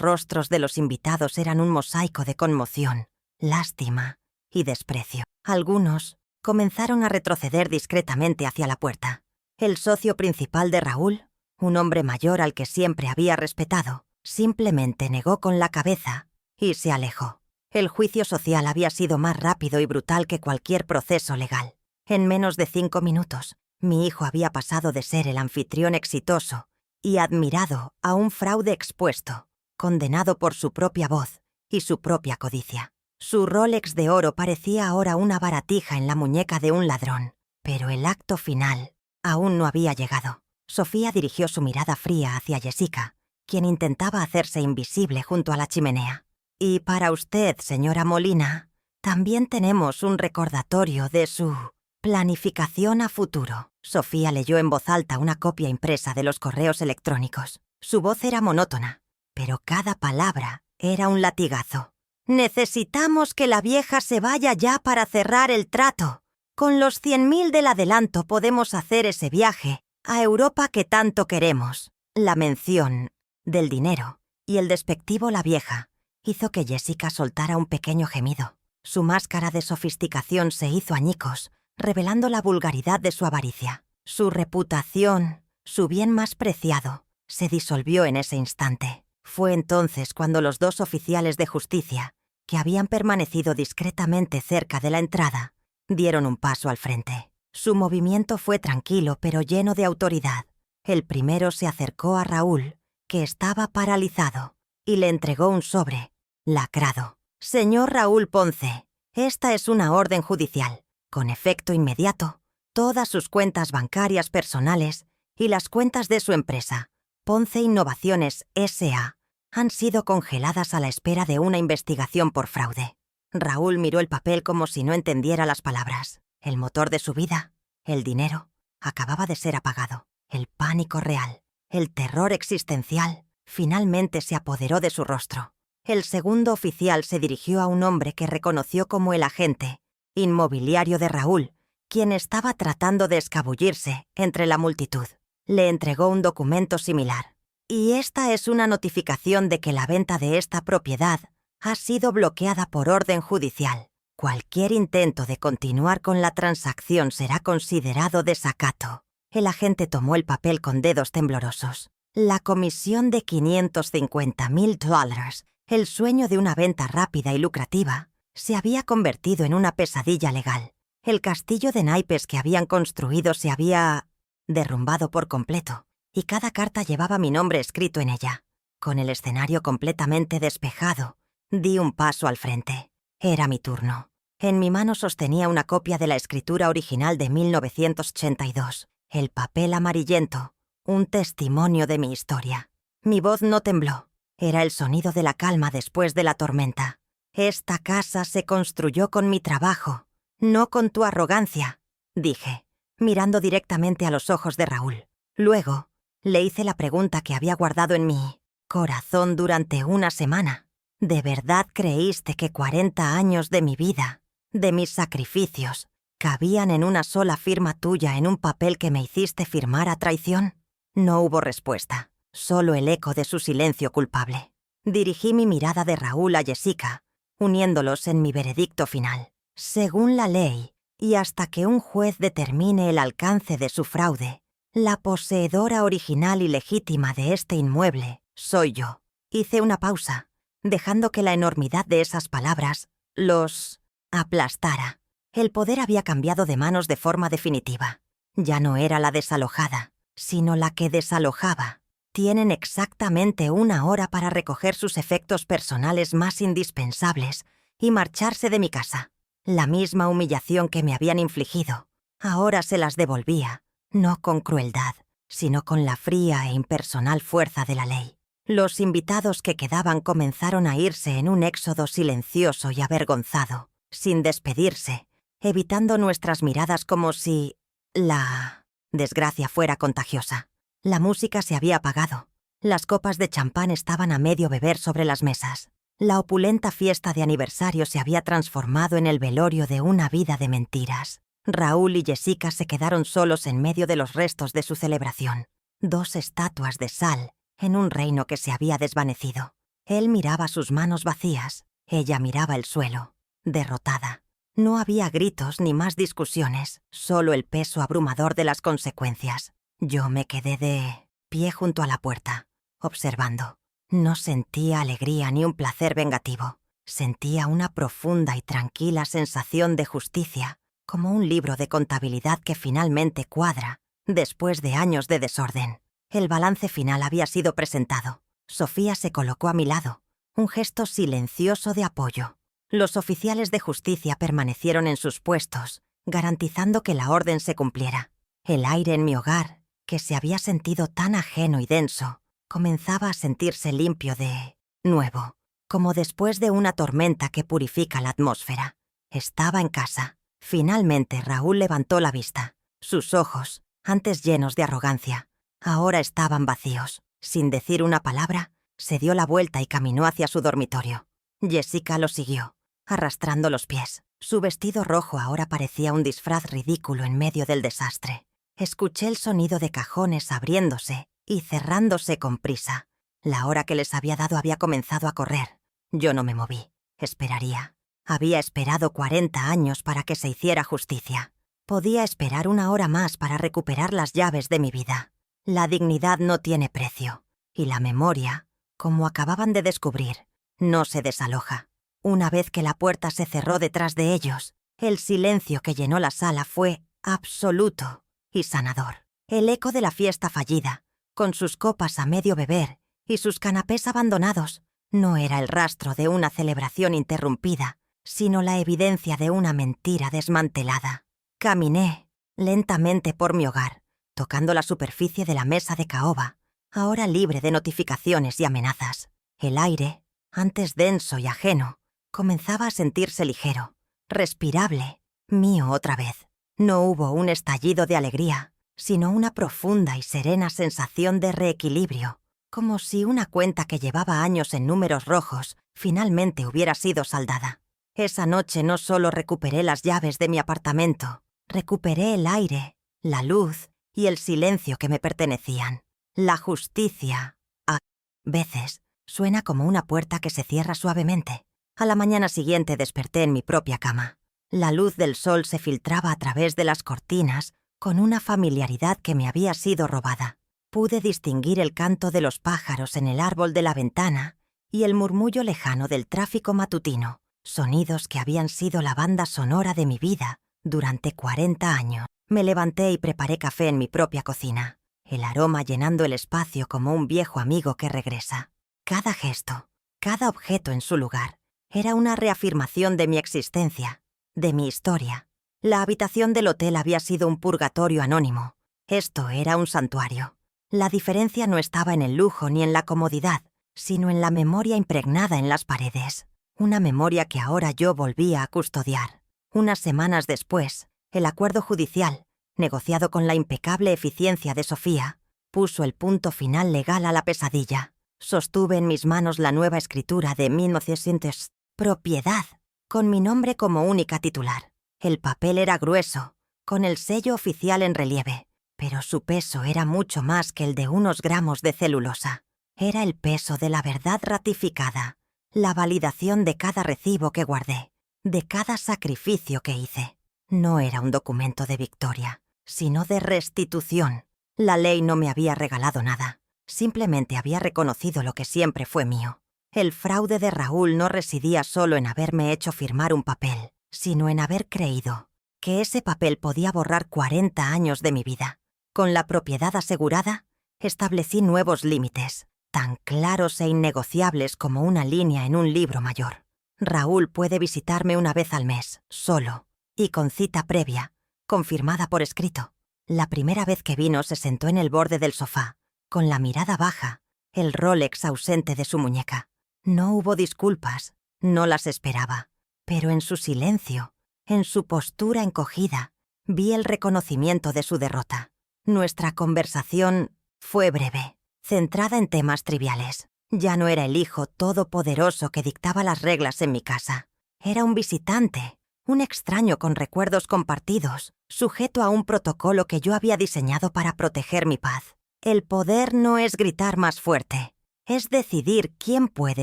rostros de los invitados eran un mosaico de conmoción, lástima y desprecio. Algunos comenzaron a retroceder discretamente hacia la puerta. El socio principal de Raúl, un hombre mayor al que siempre había respetado, simplemente negó con la cabeza y se alejó. El juicio social había sido más rápido y brutal que cualquier proceso legal. En menos de 5 minutos, mi hijo había pasado de ser el anfitrión exitoso y admirado a un fraude expuesto, condenado por su propia voz y su propia codicia. Su Rolex de oro parecía ahora una baratija en la muñeca de un ladrón, pero el acto final aún no había llegado. Sofía dirigió su mirada fría hacia Jessica, quien intentaba hacerse invisible junto a la chimenea. «Y para usted, señora Molina, también tenemos un recordatorio de su planificación a futuro». Sofía leyó en voz alta una copia impresa de los correos electrónicos. Su voz era monótona, pero cada palabra era un latigazo. «Necesitamos que la vieja se vaya ya para cerrar el trato. Con los 100.000 del adelanto podemos hacer ese viaje a Europa que tanto queremos». La mención del dinero y el despectivo «la vieja» hizo que Jessica soltara un pequeño gemido. Su máscara de sofisticación se hizo añicos, revelando la vulgaridad de su avaricia. Su reputación, su bien más preciado, se disolvió en ese instante. Fue entonces cuando los 2 oficiales de justicia, que habían permanecido discretamente cerca de la entrada, dieron un paso al frente. Su movimiento fue tranquilo pero lleno de autoridad. El primero se acercó a Raúl, que estaba paralizado, y le entregó un sobre, lacrado. «Señor Raúl Ponce, esta es una orden judicial. Con efecto inmediato, todas sus cuentas bancarias personales y las cuentas de su empresa, Ponce Innovaciones S.A., han sido congeladas a la espera de una investigación por fraude». Raúl miró el papel como si no entendiera las palabras. El motor de su vida, el dinero, acababa de ser apagado. El pánico real, el terror existencial, finalmente se apoderó de su rostro. El segundo oficial se dirigió a un hombre que reconoció como el agente inmobiliario de Raúl, quien estaba tratando de escabullirse entre la multitud. Le entregó un documento similar. «Y esta es una notificación de que la venta de esta propiedad ha sido bloqueada por orden judicial. Cualquier intento de continuar con la transacción será considerado desacato». El agente tomó el papel con dedos temblorosos. La comisión de $550.000, el sueño de una venta rápida y lucrativa, se había convertido en una pesadilla legal. El castillo de naipes que habían construido se había derrumbado por completo, y cada carta llevaba mi nombre escrito en ella. Con el escenario completamente despejado, di un paso al frente. Era mi turno. En mi mano sostenía una copia de la escritura original de 1982, el papel amarillento, un testimonio de mi historia. Mi voz no tembló. Era el sonido de la calma después de la tormenta. «Esta casa se construyó con mi trabajo, no con tu arrogancia», dije, mirando directamente a los ojos de Raúl. Luego, Le hice la pregunta que había guardado en mi corazón durante una semana. ¿De verdad creíste que 40 años de mi vida, de mis sacrificios, cabían en una sola firma tuya en un papel que me hiciste firmar a traición? No hubo respuesta, solo el eco de su silencio culpable. Dirigí mi mirada de Raúl a Jessica, uniéndolos en mi veredicto final. Según la ley, y hasta que un juez determine el alcance de su fraude, la poseedora original y legítima de este inmueble soy yo. Hice una pausa, dejando que la enormidad de esas palabras los aplastara. El poder había cambiado de manos de forma definitiva. Ya no era la desalojada, sino la que desalojaba. Tienen exactamente 1 hora para recoger sus efectos personales más indispensables y marcharse de mi casa. La misma humillación que me habían infligido, ahora se las devolvía, no con crueldad, sino con la fría e impersonal fuerza de la ley. Los invitados que quedaban comenzaron a irse en un éxodo silencioso y avergonzado, sin despedirse, evitando nuestras miradas como si la desgracia fuera contagiosa. La música se había apagado. Las copas de champán estaban a medio beber sobre las mesas. La opulenta fiesta de aniversario se había transformado en el velorio de una vida de mentiras. Raúl y Jessica se quedaron solos en medio de los restos de su celebración. 2 estatuas de sal en un reino que se había desvanecido. Él miraba sus manos vacías, ella miraba el suelo, derrotada. No había gritos ni más discusiones, solo el peso abrumador de las consecuencias. Yo me quedé de pie junto a la puerta, observando. No sentía alegría ni un placer vengativo. Sentía una profunda y tranquila sensación de justicia, como un libro de contabilidad que finalmente cuadra, después de años de desorden. El balance final había sido presentado. Sofía se colocó a mi lado, un gesto silencioso de apoyo. Los oficiales de justicia permanecieron en sus puestos, garantizando que la orden se cumpliera. El aire en mi hogar, que se había sentido tan ajeno y denso, comenzaba a sentirse limpio de nuevo, como después de una tormenta que purifica la atmósfera. Estaba en casa. Finalmente Raúl levantó la vista. Sus ojos, antes llenos de arrogancia, ahora estaban vacíos. Sin decir una palabra, se dio la vuelta y caminó hacia su dormitorio. Jessica lo siguió, arrastrando los pies. Su vestido rojo ahora parecía un disfraz ridículo en medio del desastre. Escuché el sonido de cajones abriéndose y cerrándose con prisa. La hora que les había dado había comenzado a correr. Yo no me moví. Esperaría. Había esperado 40 años para que se hiciera justicia. Podía esperar 1 hora más para recuperar las llaves de mi vida. La dignidad no tiene precio. Y la memoria, como acababan de descubrir, no se desaloja. Una vez que la puerta se cerró detrás de ellos, el silencio que llenó la sala fue absoluto y sanador. El eco de la fiesta fallida, con sus copas a medio beber y sus canapés abandonados, no era el rastro de una celebración interrumpida, sino la evidencia de una mentira desmantelada. Caminé lentamente por mi hogar, tocando la superficie de la mesa de caoba, ahora libre de notificaciones y amenazas. El aire, antes denso y ajeno, comenzaba a sentirse ligero, respirable, mío otra vez. No hubo un estallido de alegría, sino una profunda y serena sensación de reequilibrio, como si una cuenta que llevaba años en números rojos finalmente hubiera sido saldada. Esa noche no solo recuperé las llaves de mi apartamento, recuperé el aire, la luz y el silencio que me pertenecían. La justicia, a veces, suena como una puerta que se cierra suavemente. A la mañana siguiente desperté en mi propia cama. La luz del sol se filtraba a través de las cortinas con una familiaridad que me había sido robada. Pude distinguir el canto de los pájaros en el árbol de la ventana y el murmullo lejano del tráfico matutino, sonidos que habían sido la banda sonora de mi vida durante 40 años. Me levanté y preparé café en mi propia cocina, el aroma llenando el espacio como un viejo amigo que regresa. Cada gesto, cada objeto en su lugar, era una reafirmación de mi existencia, de mi historia. La habitación del hotel había sido un purgatorio anónimo. Esto era un santuario. La diferencia no estaba en el lujo ni en la comodidad, sino en la memoria impregnada en las paredes. Una memoria que ahora yo volvía a custodiar. Unas semanas después, el acuerdo judicial, negociado con la impecable eficiencia de Sofía, puso el punto final legal a la pesadilla. Sostuve en mis manos la nueva escritura de 1900, propiedad, con mi nombre como única titular. El papel era grueso, con el sello oficial en relieve, pero su peso era mucho más que el de unos gramos de celulosa. Era el peso de la verdad ratificada, la validación de cada recibo que guardé, de cada sacrificio que hice. No era un documento de victoria, sino de restitución. La ley no me había regalado nada, simplemente había reconocido lo que siempre fue mío. El fraude de Raúl no residía solo en haberme hecho firmar un papel, sino en haber creído que ese papel podía borrar 40 años de mi vida. Con la propiedad asegurada, establecí nuevos límites, tan claros e innegociables como una línea en un libro mayor. Raúl puede visitarme una vez al mes, solo, y con cita previa, confirmada por escrito. La primera vez que vino se sentó en el borde del sofá, con la mirada baja, el Rolex ausente de su muñeca. No hubo disculpas, no las esperaba, pero en su silencio, en su postura encogida, vi el reconocimiento de su derrota. Nuestra conversación fue breve, centrada en temas triviales. Ya no era el hijo todopoderoso que dictaba las reglas en mi casa. Era un visitante, un extraño con recuerdos compartidos, sujeto a un protocolo que yo había diseñado para proteger mi paz. El poder no es gritar más fuerte, es decidir quién puede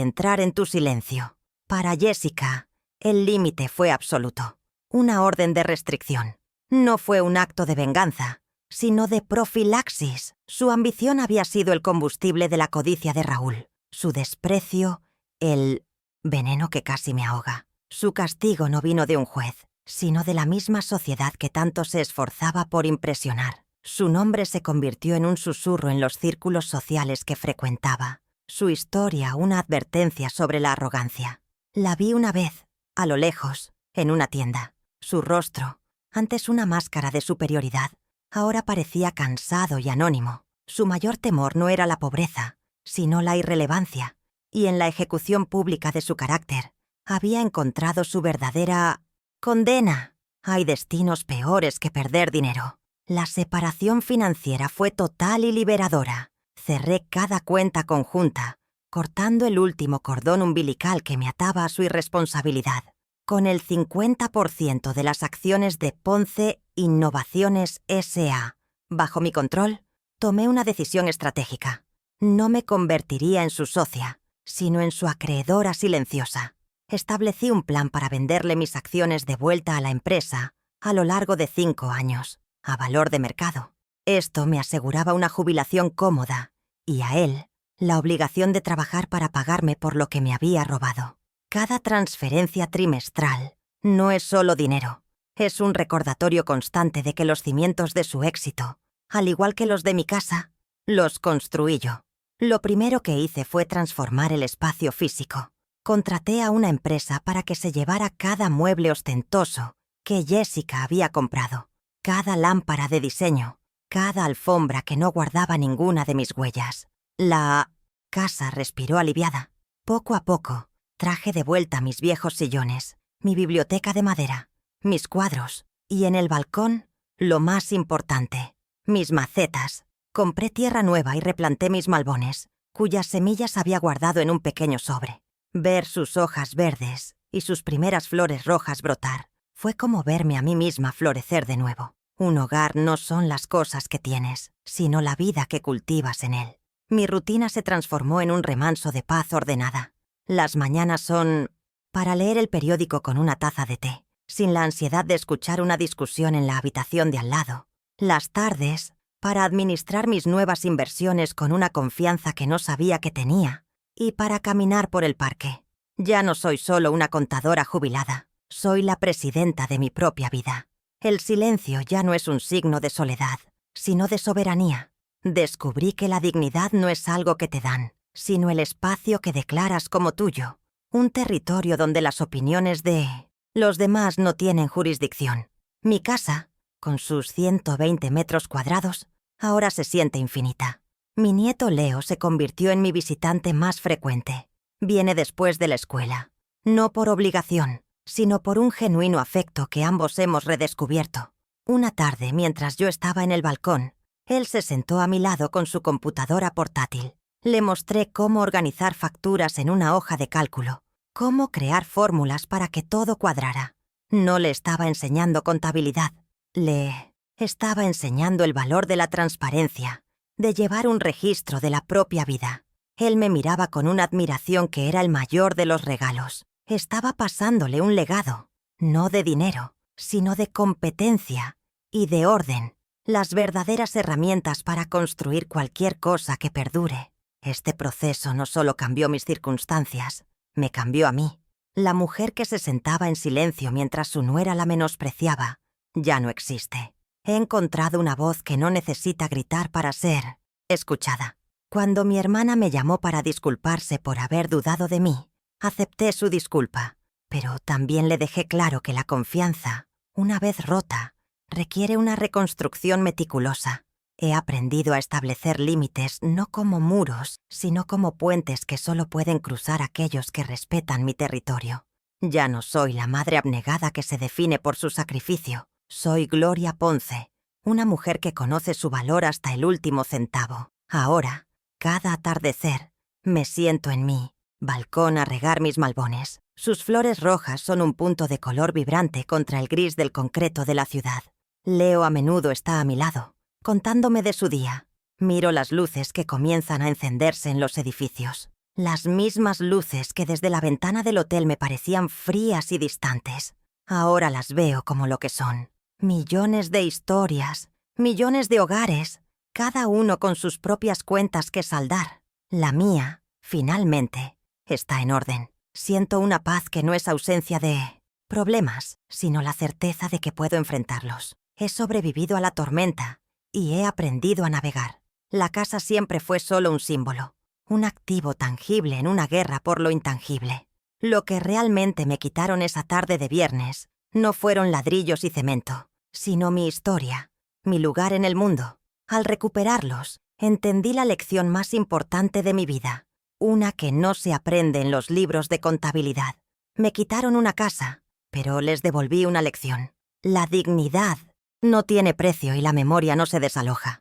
entrar en tu silencio. Para Jessica, el límite fue absoluto, una orden de restricción. No fue un acto de venganza, sino de profilaxis. Su ambición había sido el combustible de la codicia de Raúl, su desprecio, el veneno que casi me ahoga. Su castigo no vino de un juez, sino de la misma sociedad que tanto se esforzaba por impresionar. Su nombre se convirtió en un susurro en los círculos sociales que frecuentaba. Su historia, una advertencia sobre la arrogancia. La vi una vez, a lo lejos, en una tienda. Su rostro, antes una máscara de superioridad, ahora parecía cansado y anónimo. Su mayor temor no era la pobreza, sino la irrelevancia, y en la ejecución pública de su carácter, había encontrado su verdadera condena. Hay destinos peores que perder dinero. La separación financiera fue total y liberadora. Cerré cada cuenta conjunta, cortando el último cordón umbilical que me ataba a su irresponsabilidad. Con el 50% de las acciones de Ponce Innovaciones S.A. bajo mi control, tomé una decisión estratégica. No me convertiría en su socia, sino en su acreedora silenciosa. Establecí un plan para venderle mis acciones de vuelta a la empresa a lo largo de 5 años, a valor de mercado. Esto me aseguraba una jubilación cómoda, y a él, la obligación de trabajar para pagarme por lo que me había robado. Cada transferencia trimestral no es solo dinero, es un recordatorio constante de que los cimientos de su éxito, al igual que los de mi casa, los construí yo. Lo primero que hice fue transformar el espacio físico. Contraté a una empresa para que se llevara cada mueble ostentoso que Jessica había comprado, cada lámpara de diseño, cada alfombra que no guardaba ninguna de mis huellas. La casa respiró aliviada. Poco a poco, traje de vuelta mis viejos sillones, mi biblioteca de madera, mis cuadros y en el balcón, lo más importante, mis macetas. Compré tierra nueva y replanté mis malbones, cuyas semillas había guardado en un pequeño sobre. Ver sus hojas verdes y sus primeras flores rojas brotar fue como verme a mí misma florecer de nuevo. Un hogar no son las cosas que tienes, sino la vida que cultivas en él. Mi rutina se transformó en un remanso de paz ordenada. Las mañanas son para leer el periódico con una taza de té, sin la ansiedad de escuchar una discusión en la habitación de al lado. Las tardes para administrar mis nuevas inversiones con una confianza que no sabía que tenía, y para caminar por el parque. Ya no soy solo una contadora jubilada, soy la presidenta de mi propia vida. El silencio ya no es un signo de soledad, sino de soberanía. Descubrí que la dignidad no es algo que te dan, sino el espacio que declaras como tuyo, un territorio donde las opiniones de los demás no tienen jurisdicción. Mi casa, con sus 120 metros cuadrados, ahora se siente infinita. Mi nieto Leo se convirtió en mi visitante más frecuente. Viene después de la escuela, no por obligación, sino por un genuino afecto que ambos hemos redescubierto. Una tarde, mientras yo estaba en el balcón, Él se sentó a mi lado con su computadora portátil. Le mostré cómo organizar facturas en una hoja de cálculo, cómo crear fórmulas para que todo cuadrara. No le estaba enseñando contabilidad, le estaba enseñando el valor de la transparencia, de llevar un registro de la propia vida. Él me miraba con una admiración que era el mayor de los regalos. Estaba pasándole un legado, no de dinero, sino de competencia y de orden, las verdaderas herramientas para construir cualquier cosa que perdure. Este proceso no solo cambió mis circunstancias, me cambió a mí. La mujer que se sentaba en silencio mientras su nuera la menospreciaba ya no existe. He encontrado una voz que no necesita gritar para ser escuchada. Cuando mi hermana me llamó para disculparse por haber dudado de mí, acepté su disculpa, pero también le dejé claro que la confianza, una vez rota, requiere una reconstrucción meticulosa. He aprendido a establecer límites no como muros, sino como puentes que solo pueden cruzar aquellos que respetan mi territorio. Ya no soy la madre abnegada que se define por su sacrificio. Soy Gloria Ponce, una mujer que conoce su valor hasta el último centavo. Ahora, cada atardecer, me siento en mi balcón a regar mis malbones. Sus flores rojas son un punto de color vibrante contra el gris del concreto de la ciudad. Leo a menudo está a mi lado, contándome de su día. Miro las luces que comienzan a encenderse en los edificios. Las mismas luces que desde la ventana del hotel me parecían frías y distantes. Ahora las veo como lo que son. Millones de historias, millones de hogares, cada uno con sus propias cuentas que saldar. La mía, finalmente, está en orden. Siento una paz que no es ausencia de problemas, sino la certeza de que puedo enfrentarlos. He sobrevivido a la tormenta y he aprendido a navegar. La casa siempre fue solo un símbolo, un activo tangible en una guerra por lo intangible. Lo que realmente me quitaron esa tarde de viernes no fueron ladrillos y cemento, sino mi historia, mi lugar en el mundo. Al recuperarlos, entendí la lección más importante de mi vida, una que no se aprende en los libros de contabilidad. Me quitaron una casa, pero les devolví una lección. La dignidad no tiene precio y la memoria no se desaloja.